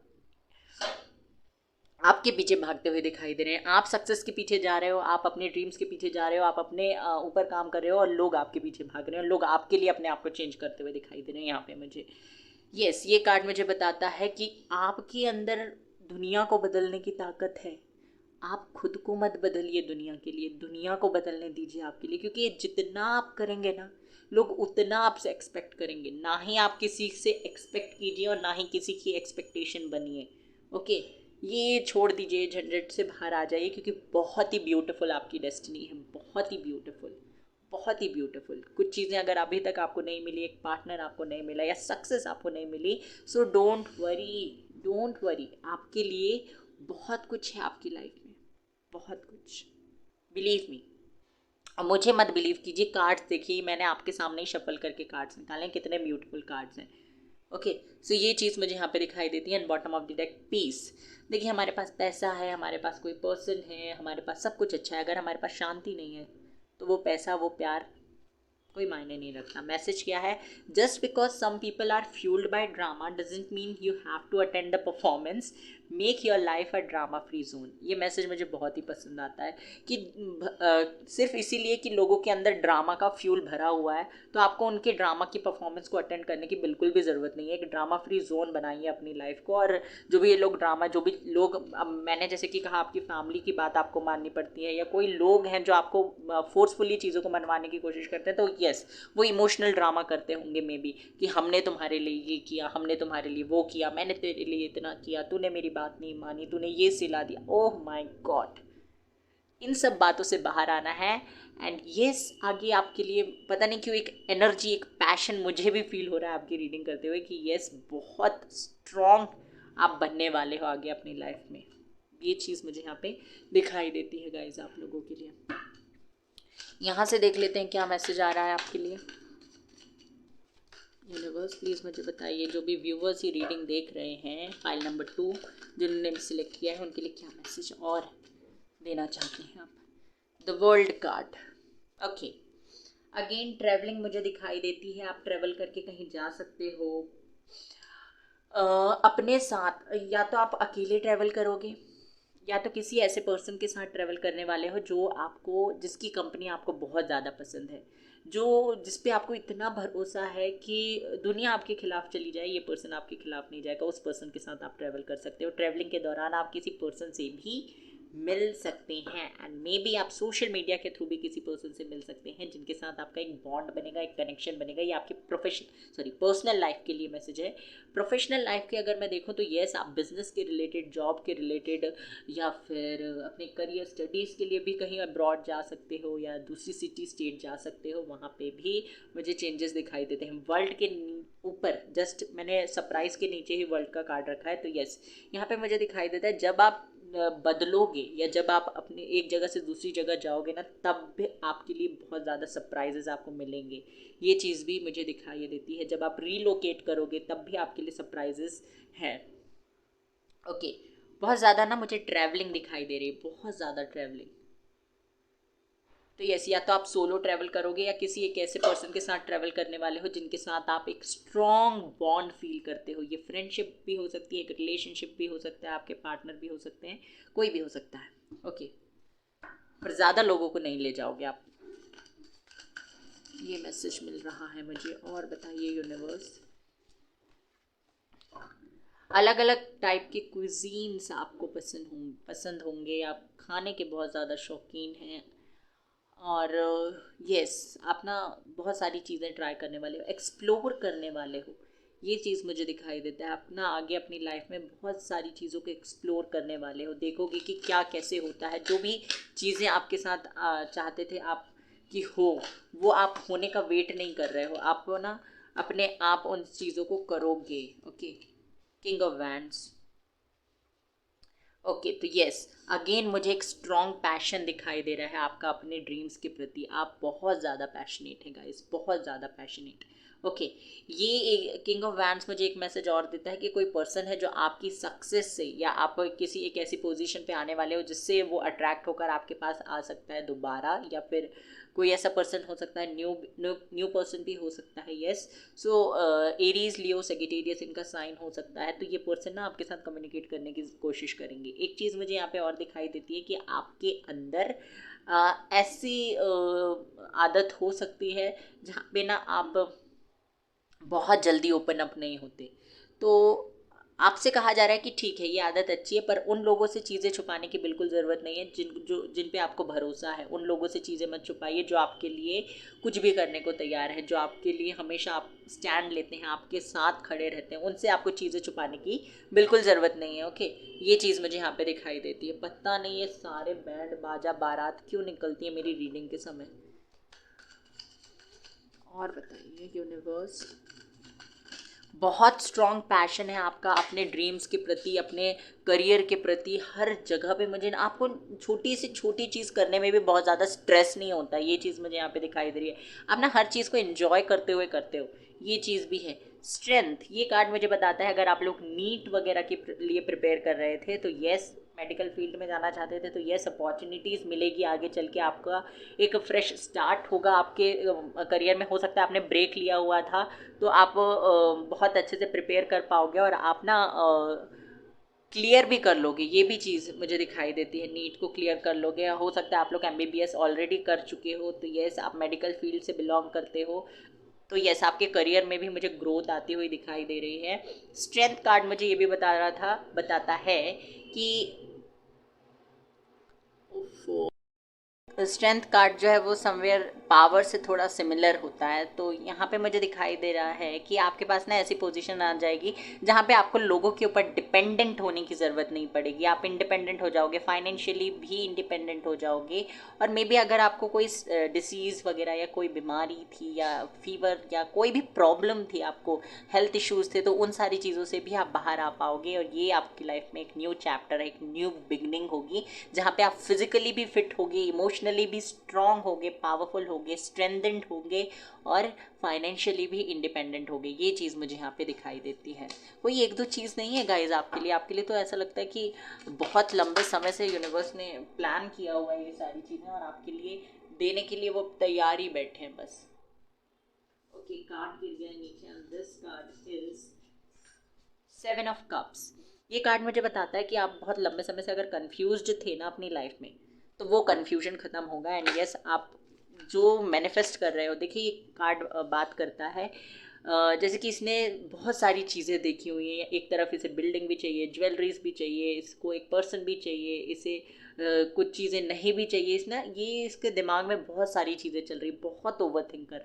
आपके पीछे भागते हुए दिखाई दे रहे हैं। आप सक्सेस के पीछे जा रहे हो, आप अपने ड्रीम्स के पीछे जा रहे हो, आप अपने ऊपर काम कर रहे हो, और लोग आपके पीछे भाग रहे हैं, लोग आपके लिए अपने आप को चेंज करते हुए दिखाई दे रहे हैं यहाँ पे मुझे। यस, ये कार्ड मुझे बताता है कि आपके अंदर दुनिया को बदलने की ताकत है। आप खुद को मत बदलिए दुनिया के लिए, दुनिया को बदलने दीजिए आपके लिए। क्योंकि जितना आप करेंगे ना, लोग उतना आपसे एक्सपेक्ट करेंगे। ना ही आप किसी से एक्सपेक्ट कीजिए, और ना ही किसी की एक्सपेक्टेशन बनिए। ओके। ये छोड़ दीजिए, झंझट से बाहर आ जाइए, क्योंकि बहुत ही ब्यूटीफुल आपकी डेस्टिनी है, बहुत ही ब्यूटीफुल, बहुत ही ब्यूटीफुल। कुछ चीज़ें अगर अभी तक आपको नहीं मिली, एक पार्टनर आपको नहीं मिला, या सक्सेस आपको नहीं मिली, so don't worry, don't worry. आपके लिए बहुत कुछ है आपकी लाइफ में, बहुत कुछ, बिलीव मी। अब मुझे मत बिलीव कीजिए, कार्ड्स देखिए, मैंने आपके सामने ही शफल करके कार्ड्स निकाले, कितने ब्यूटीफुल कार्ड्स हैं। ओके। सो ये चीज़ मुझे यहाँ पे दिखाई देती है। And bottom of the deck, peace. देखिए हमारे पास पैसा है, हमारे पास कोई पर्सन है, हमारे पास सब कुछ अच्छा है, अगर हमारे पास शांति नहीं है तो वो पैसा, वो प्यार कोई मायने नहीं रखता। मैसेज क्या है, just because some people are fuelled by drama doesn't mean you have to attend the performance, make your life a drama free zone. ये मैसेज मुझे बहुत ही पसंद आता है कि सिर्फ इसीलिए कि लोगों के अंदर ड्रामा का फ्यूल भरा हुआ है तो आपको उनके ड्रामा की परफॉर्मेंस को अटेंड करने की बिल्कुल भी ज़रूरत नहीं है। एक ड्रामा फ्री जोन बनाइए अपनी लाइफ को। और जो भी ये लोग ड्रामा, जो भी लोग, अब मैंने जैसे कि कहा आपकी फैमिली की बात आपको माननी पड़ती है, या कोई लोग हैं जो आपको फोर्सफुली चीज़ों को मनवाने की कोशिश करते हैं, तो यस वो इमोशनल ड्रामा करते होंगे मे बी, कि हमने तुम्हारे लिए ये किया, हमने तुम्हारे लिए वो किया, मैंने तेरे लिए इतना किया, तूने मेरी बात नहीं मानी, तूने ये सिला दिया। ओह माय गॉड, इन सब बातों से बाहर आना है। एंड येस, आगे आपके लिए पता नहीं क्यों एक एनर्जी, एक पैशन मुझे भी फील हो रहा है आपकी रीडिंग करते हुए कि येस बहुत स्ट्रॉन्ग आप बनने वाले हो आगे अपनी लाइफ में। ये चीज़ मुझे यहाँ पे दिखाई देती है गाइज आप लोगों के लिए। यहाँ से देख लेते हैं क्या मैसेज आ रहा है आपके लिए। यूनिवर्स प्लीज़ मुझे बताइए, जो भी व्यूवर्स ये रीडिंग देख रहे हैं फाइल नंबर 2 जिन्होंने सिलेक्ट किया है उनके लिए क्या मैसेज और देना चाहते हैं आप। The world card, okay, again travelling मुझे दिखाई देती है। आप ट्रैवल करके कहीं जा सकते हो अपने साथ, या तो आप अकेले ट्रैवल करोगे या तो किसी ऐसे पर्सन के साथ ट्रैवल करने वाले हो जो आपको, जिसकी कंपनी आपको बहुत ज़्यादा पसंद है, जो जिस पे आपको इतना भरोसा है कि दुनिया आपके खिलाफ चली जाए ये पर्सन आपके खिलाफ नहीं जाएगा, उस पर्सन के साथ आप ट्रैवल कर सकते हो। ट्रैवलिंग के दौरान आप किसी पर्सन से भी मिल सकते हैं एंड मे बी आप सोशल मीडिया के थ्रू भी किसी पर्सन से मिल सकते हैं जिनके साथ आपका एक बॉन्ड बनेगा, एक कनेक्शन बनेगा। ये आपकी पर्सनल लाइफ के लिए मैसेज है। प्रोफेशनल लाइफ के अगर मैं देखूँ तो येस, आप बिजनेस के रिलेटेड, जॉब के रिलेटेड, या फिर अपने करियर स्टडीज़ के लिए भी कहीं अब्रॉड जा सकते हो या दूसरी सिटी स्टेट जा सकते हो, वहाँ पे भी मुझे चेंजेस दिखाई देते हैं। वर्ल्ड के ऊपर जस्ट मैंने सरप्राइज के नीचे ही वर्ल्ड का कार्ड रखा है, तो यस यहाँ पे मुझे दिखाई देता है जब आप बदलोगे या जब आप अपने एक जगह से दूसरी जगह जाओगे ना, तब भी आपके लिए बहुत ज़्यादा सरप्राइजेस आपको मिलेंगे। ये चीज़ भी मुझे दिखाई देती है। जब आप रीलोकेट करोगे तब भी आपके लिए सरप्राइजेस हैं। ओके, बहुत ज़्यादा ना मुझे ट्रैवलिंग दिखाई दे रही है, बहुत ज़्यादा ट्रैवलिंग। तो यस, या तो आप सोलो ट्रैवल करोगे या किसी एक ऐसे पर्सन के साथ ट्रैवल करने वाले हो जिनके साथ आप एक स्ट्रॉन्ग बॉन्ड फील करते हो। ये फ्रेंडशिप भी हो सकती है, एक रिलेशनशिप भी हो सकता है, आपके पार्टनर भी हो सकते हैं, कोई भी हो सकता है। ओके, पर ज़्यादा लोगों को नहीं ले जाओगे आप, ये मैसेज मिल रहा है मुझे। और बताइए यूनिवर्स, अलग अलग टाइप के क्विजीन्स आपको पसंद होंगे, आप खाने के बहुत ज़्यादा शौकीन हैं, और यस आप ना बहुत सारी चीज़ें ट्राई करने वाले हो, एक्सप्लोर करने वाले हो। ये चीज़ मुझे दिखाई देता है। आप ना आगे अपनी लाइफ में बहुत सारी चीज़ों को एक्सप्लोर करने वाले हो, देखोगे कि क्या कैसे होता है। जो भी चीज़ें आपके साथ चाहते थे आप कि हो, वो आप होने का वेट नहीं कर रहे हो, आप ना अपने आप उन चीज़ों को करोगे। Okay, king of wands, okay, तो यस अगेन मुझे एक स्ट्रॉन्ग पैशन दिखाई दे रहा है आपका अपने ड्रीम्स के प्रति। आप बहुत ज़्यादा पैशनेट हैं गाइस, बहुत ज़्यादा पैशनेट। ओके, ये किंग ऑफ वैंड्स मुझे एक मैसेज और देता है कि कोई पर्सन है जो आपकी सक्सेस से या आप किसी एक ऐसी पोजीशन पे आने वाले हो जिससे वो अट्रैक्ट होकर आपके पास आ सकता है दोबारा, या फिर कोई ऐसा पर्सन हो सकता है, न्यू पर्सन भी हो सकता है। यस, सो एरीज, लियो, सेजिटेरियस इनका साइन हो सकता है। तो ये पर्सन ना आपके साथ कम्युनिकेट करने की कोशिश करेंगे। एक चीज़ मुझे यहाँ पे और दिखाई देती है कि आपके अंदर ऐसी आदत हो सकती है जहाँ पे ना आप बहुत जल्दी ओपन अप नहीं होते। तो आपसे कहा जा रहा है कि ठीक है ये आदत अच्छी है, पर उन लोगों से चीज़ें छुपाने की बिल्कुल ज़रूरत नहीं है जिन पे आपको भरोसा है। उन लोगों से चीज़ें मत छुपाइए जो आपके लिए कुछ भी करने को तैयार है, जो आपके लिए हमेशा आप स्टैंड लेते हैं, आपके साथ खड़े रहते हैं। उनसे आपको चीज़ें छुपाने की बिल्कुल ज़रूरत नहीं है। ओके, ये चीज़ मुझे यहाँ पे दिखाई देती है। पता नहीं ये सारे बैंड बाजा बारात क्यों निकलती है मेरी रीडिंग के समय। और बताइए यूनिवर्स, बहुत स्ट्रॉन्ग पैशन है आपका अपने ड्रीम्स के प्रति, अपने करियर के प्रति। हर जगह पे मुझे आपको छोटी से छोटी चीज़ करने में भी बहुत ज़्यादा स्ट्रेस नहीं होता। ये चीज़ मुझे यहाँ पे दिखाई दे रही है। आप ना हर चीज़ को एंजॉय करते हुए करते हो, ये चीज़ भी है। स्ट्रेंथ, ये कार्ड मुझे बताता है अगर आप लोग नीट वगैरह के लिए प्रिपेयर कर रहे थे तो यस, मेडिकल फील्ड में जाना चाहते थे तो यस, अपॉर्चुनिटीज़ मिलेगी आगे चल के, आपका एक फ्रेश स्टार्ट होगा आपके करियर में। हो सकता है आपने ब्रेक लिया हुआ था तो आप बहुत अच्छे से प्रिपेयर कर पाओगे और आप ना क्लियर भी कर लोगे, ये भी चीज़ मुझे दिखाई देती है। नीट को क्लियर कर लोगे, हो सकता है आप लोग एमबीबीएस ऑलरेडी कर चुके हो तो यस, आप मेडिकल फील्ड से बिलोंग करते हो तो यस, आपके करियर में भी मुझे ग्रोथ आती हुई दिखाई दे रही है। स्ट्रेंथ कार्ड मुझे ये भी बताता है कि स्ट्रेंथ कार्ड जो है वो समवेयर पावर से थोड़ा सिमिलर होता है। तो यहाँ पे मुझे दिखाई दे रहा है कि आपके पास ना ऐसी पोजीशन आ जाएगी जहाँ पे आपको लोगों के ऊपर डिपेंडेंट होने की ज़रूरत नहीं पड़ेगी, आप इंडिपेंडेंट हो जाओगे, फाइनेंशियली भी इंडिपेंडेंट हो जाओगे। और मे बी अगर आपको कोई डिसीज़ वगैरह या कोई बीमारी थी या फीवर या कोई भी प्रॉब्लम थी, आपको हेल्थ इश्यूज़ थे, तो उन सारी चीज़ों से भी आप बाहर आ पाओगे और ये आपकी लाइफ में एक न्यू चैप्टर, एक न्यू बिगनिंग होगी जहाँ पे आप फिजिकली भी फिट होगे, इमोशनली भी स्ट्रांग होगे, पावरफुल होगे, स्ट्रेंथेंड होगे और फाइनेंशियली भी इंडिपेंडेंट होगे। ये चीज़ मुझे यहाँ पे दिखाई देती है। कोई एक दो चीज़ नहीं है गाइज आपके लिए तो ऐसा लगता है कि बहुत लंबे समय से यूनिवर्स ने प्लान किया हुआ है ये सारी चीज़ें और आपके लिए देने के लिए वो तैयार ही बैठे हैं बस। ओके, कार्ड गिर गया नीचे and this card is 7 of cups. ये कार्ड मुझे बताता है कि आप बहुत लंबे समय से अगर कंफ्यूज्ड थे ना अपनी लाइफ में तो वो कंफ्यूजन ख़त्म होगा एंड यस, आप जो मैनिफेस्ट कर रहे हो, देखिए ये कार्ड बात करता है जैसे कि इसने बहुत सारी चीज़ें देखी हुई हैं। एक तरफ इसे बिल्डिंग भी चाहिए, ज्वेलरीज भी चाहिए, इसको एक पर्सन भी चाहिए, इसे कुछ चीज़ें नहीं भी चाहिए। इस ना ये इसके दिमाग में बहुत सारी चीज़ें चल रही, बहुत ओवर थिंक कर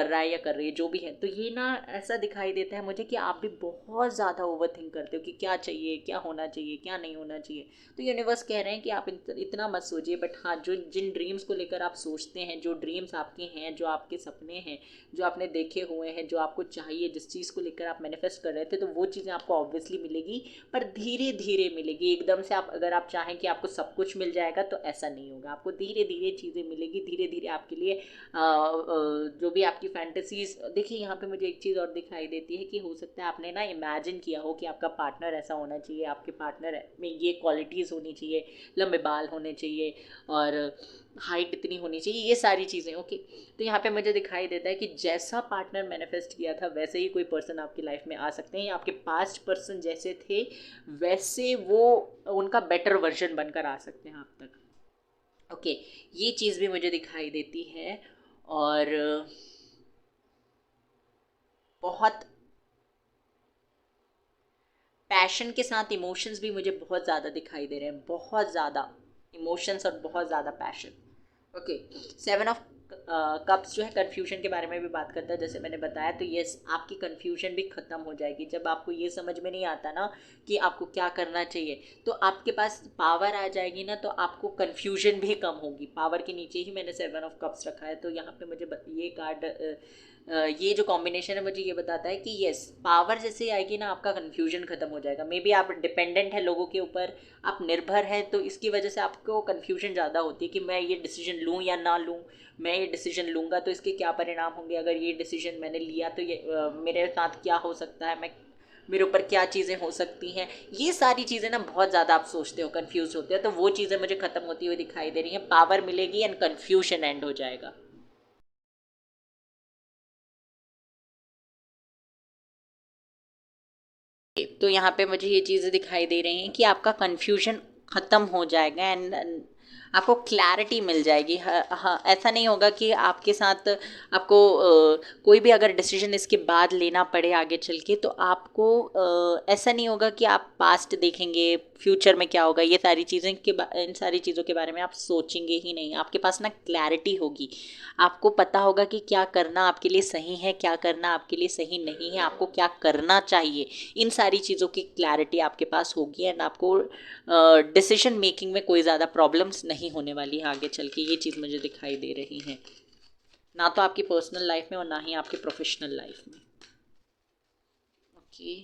रहा है या कर रही है जो भी है। तो ये ना ऐसा दिखाई देता है मुझे कि आप भी बहुत ज़्यादा ओवर थिंक करते हो कि क्या चाहिए, क्या होना चाहिए, क्या नहीं होना चाहिए। तो यूनिवर्स कह रहे हैं कि आप इतना मत सोचिए, बट हाँ, जो जिन ड्रीम्स को लेकर आप सोचते हैं, जो ड्रीम्स आपके हैं, जो आपके सपने हैं, जो आपने देखे हुए हैं, जो आपको चाहिए, जिस चीज़ को लेकर आप मैनिफेस्ट कर रहे थे, तो वो चीज़ें आपको ऑब्वियसली मिलेगी, पर धीरे धीरे मिलेगी। एकदम से आप अगर आप चाहें कि आपको सब कुछ मिल जाएगा तो ऐसा नहीं होगा, आपको धीरे धीरे चीज़ें मिलेगी, धीरे धीरे आपके लिए जो भी आपकी फैंटेसीज। देखिए यहाँ पे मुझे एक चीज़ और दिखाई देती है कि हो सकता है आपने ना इमेजिन किया हो कि आपका पार्टनर ऐसा होना चाहिए, आपके पार्टनर में ये क्वालिटीज़ होनी चाहिए, लंबे बाल होने चाहिए और हाइट इतनी होनी चाहिए, ये सारी चीज़ें। ओके, तो यहाँ पे मुझे दिखाई देता है कि जैसा पार्टनर मैनिफेस्ट किया था वैसे ही कोई पर्सन आपकी लाइफ में आ सकते हैं। आपके पास्ट पर्सन जैसे थे वैसे वो उनका बेटर वर्जन बनकर आ सकते हैं आप तक। ओके, ये चीज़ भी मुझे दिखाई देती है और बहुत पैशन के साथ इमोशंस भी मुझे बहुत ज़्यादा दिखाई दे रहे हैं, बहुत ज़्यादा इमोशंस और बहुत ज़्यादा पैशन। ओके, 7 ऑफ कप्स जो है कन्फ्यूजन के बारे में भी बात करता है, जैसे मैंने बताया। तो यस, आपकी कन्फ्यूजन भी ख़त्म हो जाएगी जब आपको ये समझ में नहीं आता ना कि आपको क्या करना चाहिए, तो आपके पास पावर आ जाएगी ना, तो आपको कन्फ्यूजन भी कम होगी। पावर के नीचे ही मैंने 7 ऑफ कप्स रखा है, तो यहाँ पे मुझे ये कार्ड ये जो कॉम्बिनेशन है मुझे ये बताता है कि यस, पावर जैसे आएगी ना आपका कन्फ्यूजन खत्म हो जाएगा। मे बी आप डिपेंडेंट है लोगों के ऊपर, आप निर्भर हैं, तो इसकी वजह से आपको कन्फ्यूजन ज़्यादा होती है कि मैं ये डिसीजन लूँ या ना लूँ, मैं ये डिसीजन लूँगा तो इसके क्या परिणाम होंगे, अगर ये डिसीजन मैंने लिया तो ये मेरे साथ क्या हो सकता है, मैं मेरे ऊपर क्या चीज़ें हो सकती हैं। ये सारी चीज़ें ना बहुत ज़्यादा आप सोचते हो, कन्फ्यूज होते हो, तो वो चीज़ें मुझे ख़त्म होती हुई दिखाई दे रही हैं। पावर मिलेगी एंड कन्फ्यूजन एंड हो जाएगा। तो यहाँ पे मुझे ये चीज़ें दिखाई दे रही हैं कि आपका कन्फ्यूजन ख़त्म हो जाएगा एंड आपको क्लैरिटी मिल जाएगी। हाँ हाँ, ऐसा नहीं होगा कि आपके साथ आपको कोई भी अगर डिसीजन इसके बाद लेना पड़े आगे चल के, तो आपको ऐसा नहीं होगा कि आप पास्ट देखेंगे, फ्यूचर में क्या होगा, ये सारी चीज़ें इन सारी चीज़ों के बारे में आप सोचेंगे ही नहीं। आपके पास ना क्लैरिटी होगी, आपको पता होगा कि क्या करना आपके लिए सही है, क्या करना आपके लिए सही नहीं है, आपको क्या करना चाहिए। इन सारी चीज़ों की क्लैरिटी आपके पास होगी एंड आपको डिसीजन मेकिंग में कोई ज़्यादा प्रॉब्लम्स नहीं होने वाली है आगे चल के। ये चीज़ मुझे दिखाई दे रही है, ना तो आपकी पर्सनल लाइफ में और ना ही आपके प्रोफेशनल लाइफ में। Okay,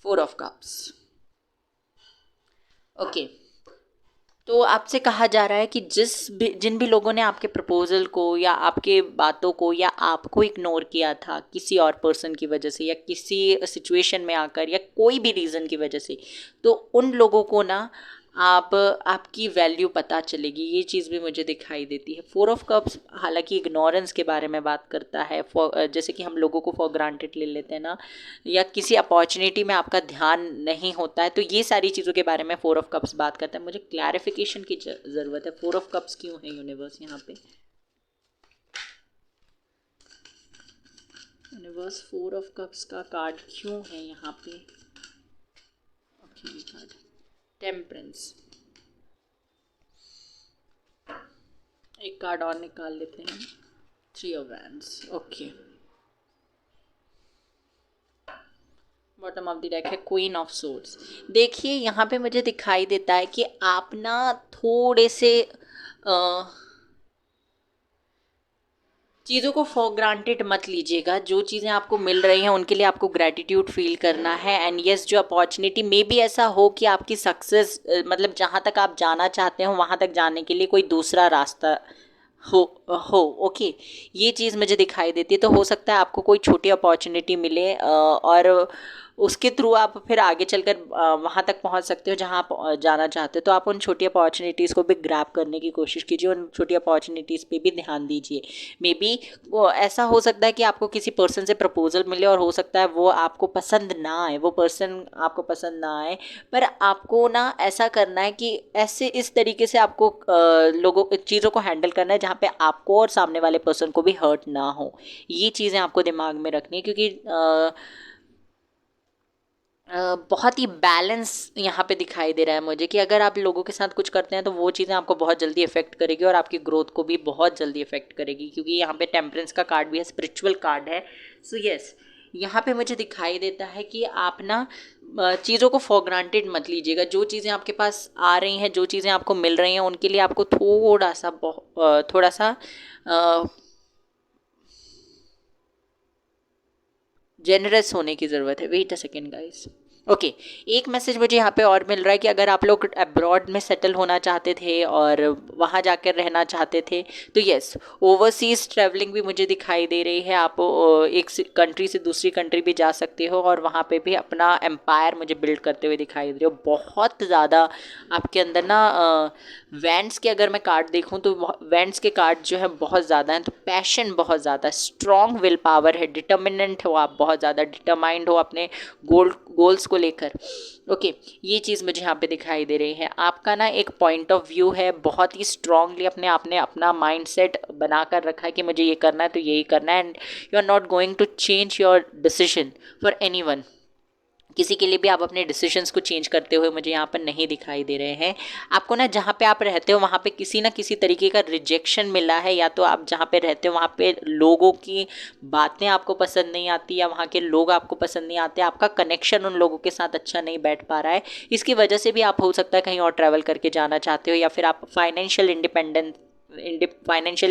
4 of cups. ओके, तो आपसे कहा जा रहा है कि जिन भी लोगों ने आपके प्रपोजल को या आपके बातों को या आपको इग्नोर किया था किसी और पर्सन की वजह से या किसी सिचुएशन में आकर या कोई भी रीज़न की वजह से, तो उन लोगों को ना आप आपकी वैल्यू पता चलेगी। ये चीज़ भी मुझे दिखाई देती है। फोर ऑफ कप्स हालांकि इग्नोरेंस के बारे में बात करता है, जैसे कि हम लोगों को फॉर ग्रांटेड ले लेते हैं ना, या किसी अपॉर्चुनिटी में आपका ध्यान नहीं होता है, तो ये सारी चीज़ों के बारे में फोर ऑफ कप्स बात करता है। मुझे क्लैरिफिकेशन की ज़रूरत है। फोर ऑफ कप्स क्यों है यूनिवर्स यहाँ पे? यूनिवर्स फोर ऑफ कप्स का कार्ड क्यों है यहाँ पे? Okay, card temperance. एक कार्ड और निकाल लेते हैं, three of wands. Okay, bottom of the deck है क्वीन ऑफ सोर्ड्स। देखिए यहाँ पे मुझे दिखाई देता है कि आप ना थोड़े से चीज़ों को फॉर ग्रांटेड मत लीजिएगा। जो चीज़ें आपको मिल रही हैं उनके लिए आपको ग्रैटिट्यूड फील करना है। एंड यस, जो अपॉर्चुनिटी मे भी ऐसा हो कि आपकी सक्सेस मतलब जहाँ तक आप जाना चाहते हो वहाँ तक जाने के लिए कोई दूसरा रास्ता हो हो ओके, ये चीज़ मुझे दिखाई देती है। तो हो सकता है आपको कोई छोटी अपॉर्चुनिटी मिले और उसके थ्रू आप फिर आगे चलकर वहाँ तक पहुँच सकते हो जहाँ आप जाना चाहते हो। तो आप उन छोटी अपॉर्चुनिटीज़ को भी ग्रैब करने की कोशिश कीजिए, उन छोटी अपॉर्चुनिटीज़ पे भी ध्यान दीजिए। मे बी ऐसा हो सकता है कि आपको किसी पर्सन से प्रपोजल मिले और हो सकता है वो आपको पसंद ना आए, वो पर्सन आपको पसंद ना आए, पर आपको ना ऐसा करना है कि ऐसे इस तरीके से आपको लोगों चीज़ों को हैंडल करना है जहाँ पे आपको और सामने वाले पर्सन को भी हर्ट ना हो। ये चीज़ें आपको दिमाग में रखनी है, क्योंकि बहुत ही बैलेंस यहाँ पे दिखाई दे रहा है मुझे कि अगर आप लोगों के साथ कुछ करते हैं तो वो चीज़ें आपको बहुत जल्दी इफेक्ट करेगी और आपकी ग्रोथ को भी बहुत जल्दी इफेक्ट करेगी, क्योंकि यहाँ पे टेम्परेंस का कार्ड भी है, स्पिरिचुअल कार्ड है। सो यस, यहाँ पे मुझे दिखाई देता है कि आप ना चीज़ों को फॉर ग्रांटेड मत लीजिएगा। जो चीज़ें आपके पास आ रही हैं, जो चीज़ें आपको मिल रही हैं, उनके लिए आपको थोड़ा सा जेनरस होने की ज़रूरत है। Wait a second guys. Okay, एक मैसेज मुझे यहाँ पे और मिल रहा है कि अगर आप लोग अब्रॉड में सेटल होना चाहते थे और वहाँ जाकर रहना चाहते थे तो यस, ओवरसीज़ ट्रैवलिंग भी मुझे दिखाई दे रही है। आप एक कंट्री से दूसरी कंट्री भी जा सकते हो और वहाँ पे भी अपना एम्पायर मुझे बिल्ड करते हुए दिखाई दे रहे हो। बहुत ज़्यादा आपके अंदर ना वैंड्स के अगर मैं कार्ड देखूँ तो वैंड्स के कार्ड जो है बहुत ज़्यादा हैं, तो पैशन बहुत ज़्यादा, स्ट्रॉन्ग विल पावर है, डिटर्मिनेंट हो आप, बहुत ज़्यादा डिटरमाइंड हो अपने गोल्स को लेकर। ओके, ये चीज़ मुझे यहाँ पे दिखाई दे रही है। आपका ना एक पॉइंट ऑफ व्यू है, बहुत ही स्ट्रांगली आपने अपना माइंड सेट बना कर रखा है कि मुझे ये करना है तो यही करना है, and you are not going to change your decision for anyone. किसी के लिए भी आप अपने डिसीजंस को चेंज करते हुए मुझे यहाँ पर नहीं दिखाई दे रहे हैं। आपको ना जहाँ पे आप रहते हो वहाँ पे किसी ना किसी तरीके का रिजेक्शन मिला है, या तो आप जहाँ पे रहते हो वहाँ पे लोगों की बातें आपको पसंद नहीं आती या वहाँ के लोग आपको पसंद नहीं आते, आपका कनेक्शन उन लोगों के साथ अच्छा नहीं बैठ पा रहा है। इसकी वजह से भी आप हो सकता है कहीं और ट्रैवल करके जाना चाहते हो, या फिर आप फाइनेंशियली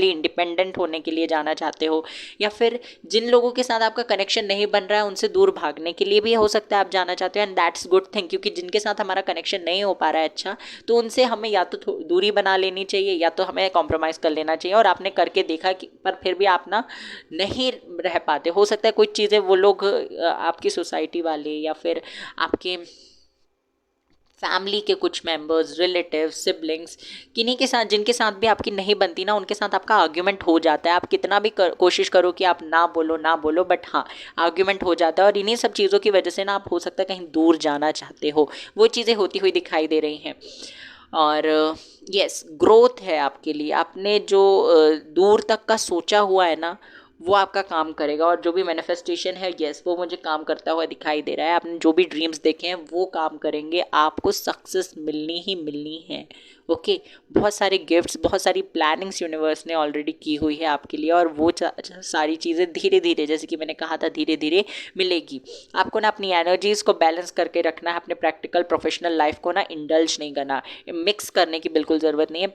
इंडिपेंडेंट होने के लिए जाना चाहते हो, या फिर जिन लोगों के साथ आपका कनेक्शन नहीं बन रहा है उनसे दूर भागने के लिए भी हो सकता है आप जाना चाहते हो। एंड दैट्स गुड थिंग, क्योंकि जिनके साथ हमारा कनेक्शन नहीं हो पा रहा है अच्छा, तो उनसे हमें या तो दूरी बना लेनी चाहिए या तो हमें कॉम्प्रोमाइज़ कर लेना चाहिए। और आपने करके देखा कि पर फिर भी आप ना नहीं रह पाते। हो सकता है कुछ चीज़ें वो लोग आपकी सोसाइटी वाले या फिर आपके फैमिली के कुछ मेंबर्स, रिलेटिव, सिबलिंग्स, किन्हीं के साथ जिनके साथ भी आपकी नहीं बनती ना, उनके साथ आपका आर्ग्यूमेंट हो जाता है। आप कितना भी कोशिश करो कि आप ना बोलो, बट हाँ, आर्ग्यूमेंट हो जाता है। और इन्हीं सब चीज़ों की वजह से ना आप हो सकता है कहीं दूर जाना चाहते हो, वो चीज़ें होती हुई दिखाई दे रही हैं। और यस, ग्रोथ है आपके लिए। आपने जो दूर तक का सोचा हुआ है ना, वो आपका काम करेगा। और जो भी मैनिफेस्टेशन है, यस, वो मुझे काम करता हुआ दिखाई दे रहा है। आपने जो भी ड्रीम्स देखे हैं वो काम करेंगे, आपको सक्सेस मिलनी ही मिलनी है। ओके, बहुत सारे गिफ्ट्स, बहुत सारी प्लानिंग्स यूनिवर्स ने ऑलरेडी की हुई है आपके लिए, और वो सारी चीज़ें धीरे धीरे, जैसे कि मैंने कहा था, धीरे धीरे मिलेगी। आपको ना अपनी एनर्जीज़ को बैलेंस करके रखना है। अपने प्रैक्टिकल प्रोफेशनल लाइफ को ना इंडल्ज नहीं करना, मिक्स करने की बिल्कुल ज़रूरत नहीं है।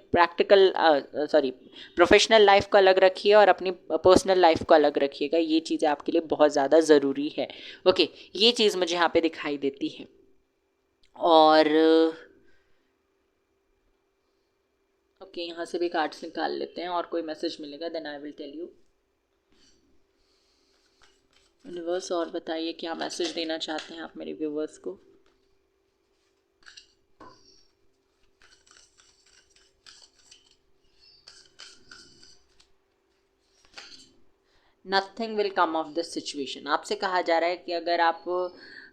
प्रोफेशनल लाइफ को अलग रखिए और अपनी पर्सनल लाइफ को अलग रखिएगा। ये चीज़ें आपके लिए बहुत ज़्यादा ज़रूरी है। ओके, ये चीज़ मुझे यहाँ पे दिखाई देती है। और ओके, यहाँ से भी कार्ड्स निकाल लेते हैं और कोई मैसेज मिलेगा then I will tell you. Universe और बताइए क्या मैसेज देना चाहते हैं आप मेरे व्यूवर्स को। Nothing will come of this situation. आपसे कहा जा रहा है कि अगर आप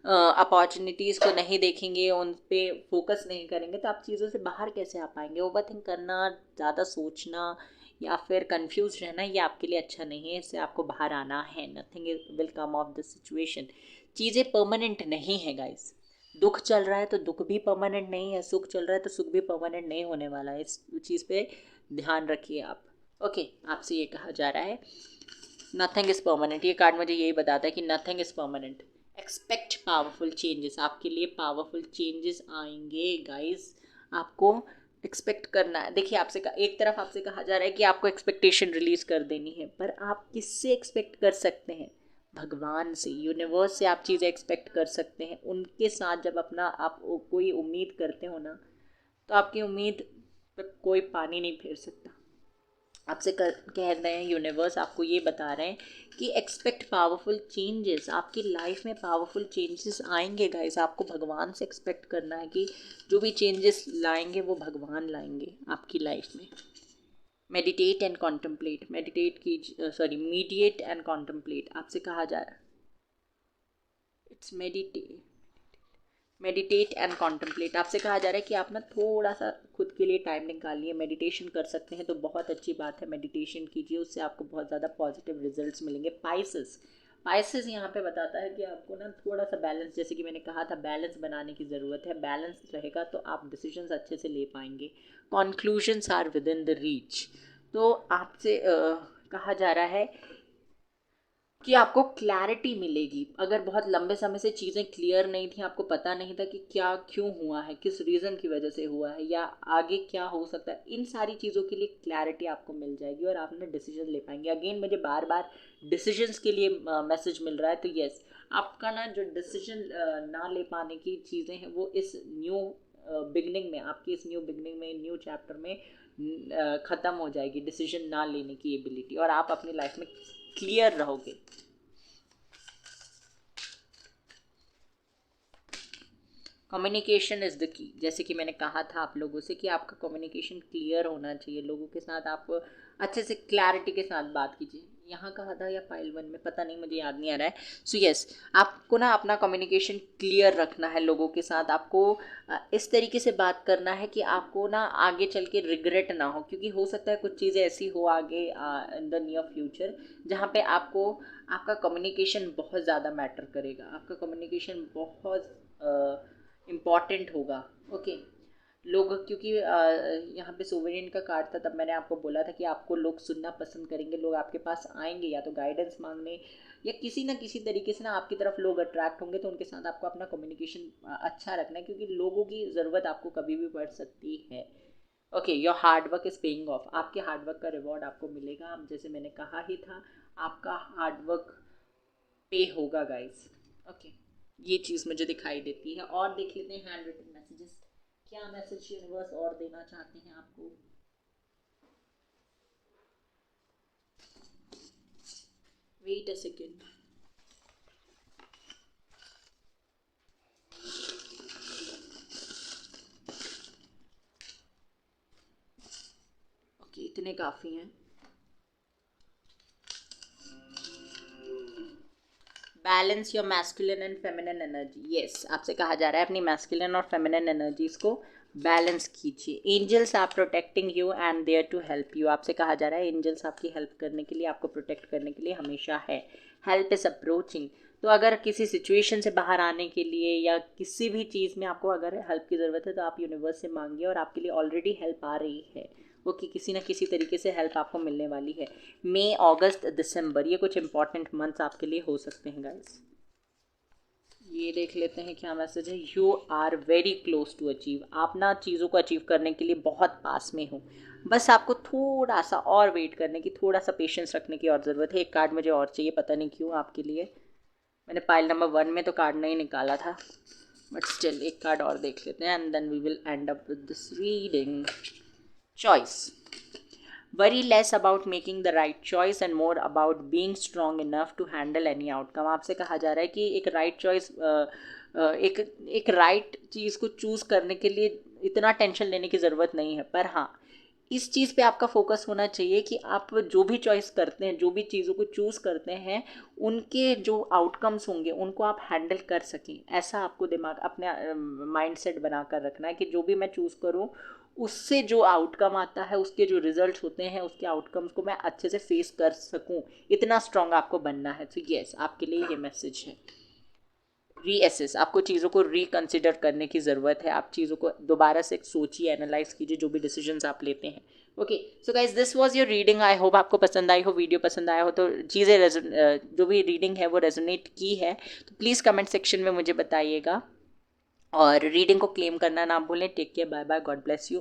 अपॉर्चुनिटीज़ को नहीं देखेंगे, उन पे फोकस नहीं करेंगे, तो आप चीज़ों से बाहर कैसे आ पाएंगे। ओवरथिंक करना, ज़्यादा सोचना या फिर कंफ्यूज रहना, ये आपके लिए अच्छा नहीं है। इससे आपको बाहर आना है। Nothing will come of this situation. चीज़ें परमानेंट नहीं है गाइस। दुख चल रहा है तो दुख भी परमानेंट नहीं है, सुख चल रहा है तो सुख भी परमानेंट नहीं होने वाला है। इस चीज़ पे ध्यान रखिए आप। ओके, आपसे ये कहा जा रहा है नथिंग इज़ परमानेंट। ये कार्ड मुझे यही बताता है कि nothing is permanent. Expect powerful changes. आपके लिए पावरफुल चेंजेस आएंगे गाइस। आपको एक्सपेक्ट करना है। देखिए, एक तरफ आपसे कहा जा रहा है कि आपको एक्सपेक्टेशन रिलीज कर देनी है, पर आप किससे एक्सपेक्ट कर सकते हैं? भगवान से, यूनिवर्स से आप चीज़ें एक्सपेक्ट कर सकते हैं। उनके साथ जब आप कोई उम्मीद करते हो ना, तो आपकी उम्मीद पर कोई पानी नहीं फेर सकता। आपसे कह रहे हैं, यूनिवर्स आपको ये बता रहे हैं कि एक्सपेक्ट पावरफुल चेंजेस। आपकी लाइफ में पावरफुल चेंजेस आएंगे गाइस। आपको भगवान से एक्सपेक्ट करना है कि जो भी चेंजेस लाएंगे वो भगवान लाएंगे आपकी लाइफ में। Meditate and contemplate. Mediate and contemplate आपसे कहा जा रहा है। It's meditate and contemplate. आपसे कहा जा रहा है कि आप ना थोड़ा सा खुद के लिए टाइम निकालिए। मेडिटेशन कर सकते हैं तो बहुत अच्छी बात है, मेडिटेशन कीजिए, उससे आपको बहुत ज़्यादा पॉजिटिव रिजल्ट्स मिलेंगे। पाइसेस यहाँ पे बताता है कि आपको ना थोड़ा सा बैलेंस, जैसे कि मैंने कहा था, बैलेंस बनाने की ज़रूरत है। बैलेंस रहेगा तो आप डिसीजंस अच्छे से ले पाएंगे। Conclusions are within the reach. तो आपसे कहा जा रहा है कि आपको क्लैरिटी मिलेगी। अगर बहुत लंबे समय से चीज़ें क्लियर नहीं थी, आपको पता नहीं था कि क्या क्यों हुआ है, किस रीज़न की वजह से हुआ है या आगे क्या हो सकता है, इन सारी चीज़ों के लिए क्लैरिटी आपको मिल जाएगी और आप ना डिसीजन ले पाएंगे। अगेन मुझे बार बार डिसीजंस के लिए मैसेज मिल रहा है। तो यस, आपका ना जो डिसीजन ना ले पाने की चीज़ें हैं वो इस न्यू बिगनिंग में, आपकी इस न्यू बिगनिंग में, न्यू चैप्टर में ख़त्म हो जाएगी डिसीजन ना लेने की एबिलिटी, और आप अपनी लाइफ में क्लियर रहोगे। Communication is the key. जैसे कि मैंने कहा था आप लोगों से कि आपका कम्युनिकेशन क्लियर होना चाहिए। लोगों के साथ आप अच्छे से क्लैरिटी के साथ बात कीजिए। यहाँ कहा था या फाइल 1 में, पता नहीं, मुझे याद नहीं आ रहा है। सो यस, आपको ना अपना कम्युनिकेशन क्लियर रखना है लोगों के साथ। आपको इस तरीके से बात करना है कि आपको ना आगे चल के रिग्रेट ना हो, क्योंकि हो सकता है कुछ चीज़ें ऐसी हो आगे इन द नियर फ्यूचर जहाँ पे आपका कम्युनिकेशन बहुत ज़्यादा मैटर करेगा। आपका कम्युनिकेशन बहुत इम्पॉर्टेंट होगा। ओके, लोग, क्योंकि यहाँ पे सोवरेन का कार्ड था, तब मैंने आपको बोला था कि आपको लोग सुनना पसंद करेंगे। लोग आपके पास आएंगे या तो गाइडेंस मांगने या किसी ना किसी तरीके से ना आपकी तरफ लोग अट्रैक्ट होंगे। तो उनके साथ आपको अपना कम्युनिकेशन अच्छा रखना है, क्योंकि लोगों की ज़रूरत आपको कभी भी पड़ सकती है। Okay, your hard work is paying off. आपके हार्डवर्क का रिवॉर्ड आपको मिलेगा। जैसे मैंने कहा ही था, आपका हार्डवर्क पे होगा गाइस। ओके, ये चीज़ मुझे दिखाई देती है। और देख लेते हैं हैंड रिटन मैसेजेस, क्या मैसेज यूनिवर्स और देना चाहते हैं आपको। Wait a second. ओके, इतने काफ़ी हैं। Balance your masculine and feminine energy. Yes, आपसे कहा जा रहा है अपनी मैस्कुलिन और फेमिनिन एनर्जीज को बैलेंस कीजिए। Angels are protecting you and there to help you. आपसे कहा जा रहा है एंजल्स आपकी हेल्प करने के लिए, आपको प्रोटेक्ट करने के लिए हमेशा है। Help is approaching. तो अगर किसी सिचुएशन से बाहर आने के लिए या किसी भी चीज़ में आपको अगर हेल्प की ज़रूरत है, तो आप यूनिवर्स से मांगिए और आपके लिए ऑलरेडी हेल्प आ रही है। ओके, किसी ना किसी तरीके से हेल्प आपको मिलने वाली है। मई, अगस्त, दिसंबर, ये कुछ इंपॉर्टेंट मंथ्स आपके लिए हो सकते हैं गाइस। ये देख लेते हैं क्या मैसेज है। You are very close to achieve. आप ना चीज़ों को अचीव करने के लिए बहुत पास में हो। बस आपको थोड़ा सा और वेट करने की, थोड़ा सा पेशेंस रखने की और ज़रूरत है। एक कार्ड मुझे और चाहिए, पता नहीं क्यों आपके लिए। मैंने पाइल नंबर 1 में तो कार्ड नहीं निकाला था, बट स्टिल एक कार्ड और देख लेते हैं and then we will end up with this reading. Choice, worry less about making the right choice and more about being strong enough to handle any outcome. आपसे कहा जा रहा है कि एक राइट चॉइस, एक एक राइट चीज़ को चूज़ करने के लिए इतना टेंशन लेने की ज़रूरत नहीं है, पर हाँ इस चीज़ पे आपका फोकस होना चाहिए कि आप जो भी चॉइस करते हैं, जो भी चीज़ों को चूज़ करते हैं, उनके जो आउटकम्स होंगे उनको आप हैंडल कर सकें। ऐसा आपको दिमाग अपने माइंड सेट बना कर रखना है कि जो भी मैं चूज़ करूँ उससे जो आउटकम आता है, उसके जो रिजल्ट होते हैं, उसके आउटकम्स को मैं अच्छे से फेस कर सकूँ, इतना स्ट्रांग आपको बनना है। तो यस, आपके लिए ये मैसेज है। रीएसेस, आपको चीज़ों को रिकंसिडर करने की ज़रूरत है। आप चीज़ों को दोबारा से सोचिए, एनालाइज कीजिए जो भी डिसीजंस आप लेते हैं। Okay, so guys this was your reading. I hope आपको पसंद आई हो, वीडियो पसंद आया हो, तो चीज़ें जो भी रीडिंग है वो रेजोनेट की है तो प्लीज़ कमेंट सेक्शन में मुझे बताइएगा, और रीडिंग को क्लेम करना ना भूलें। Take care, bye bye, God bless you.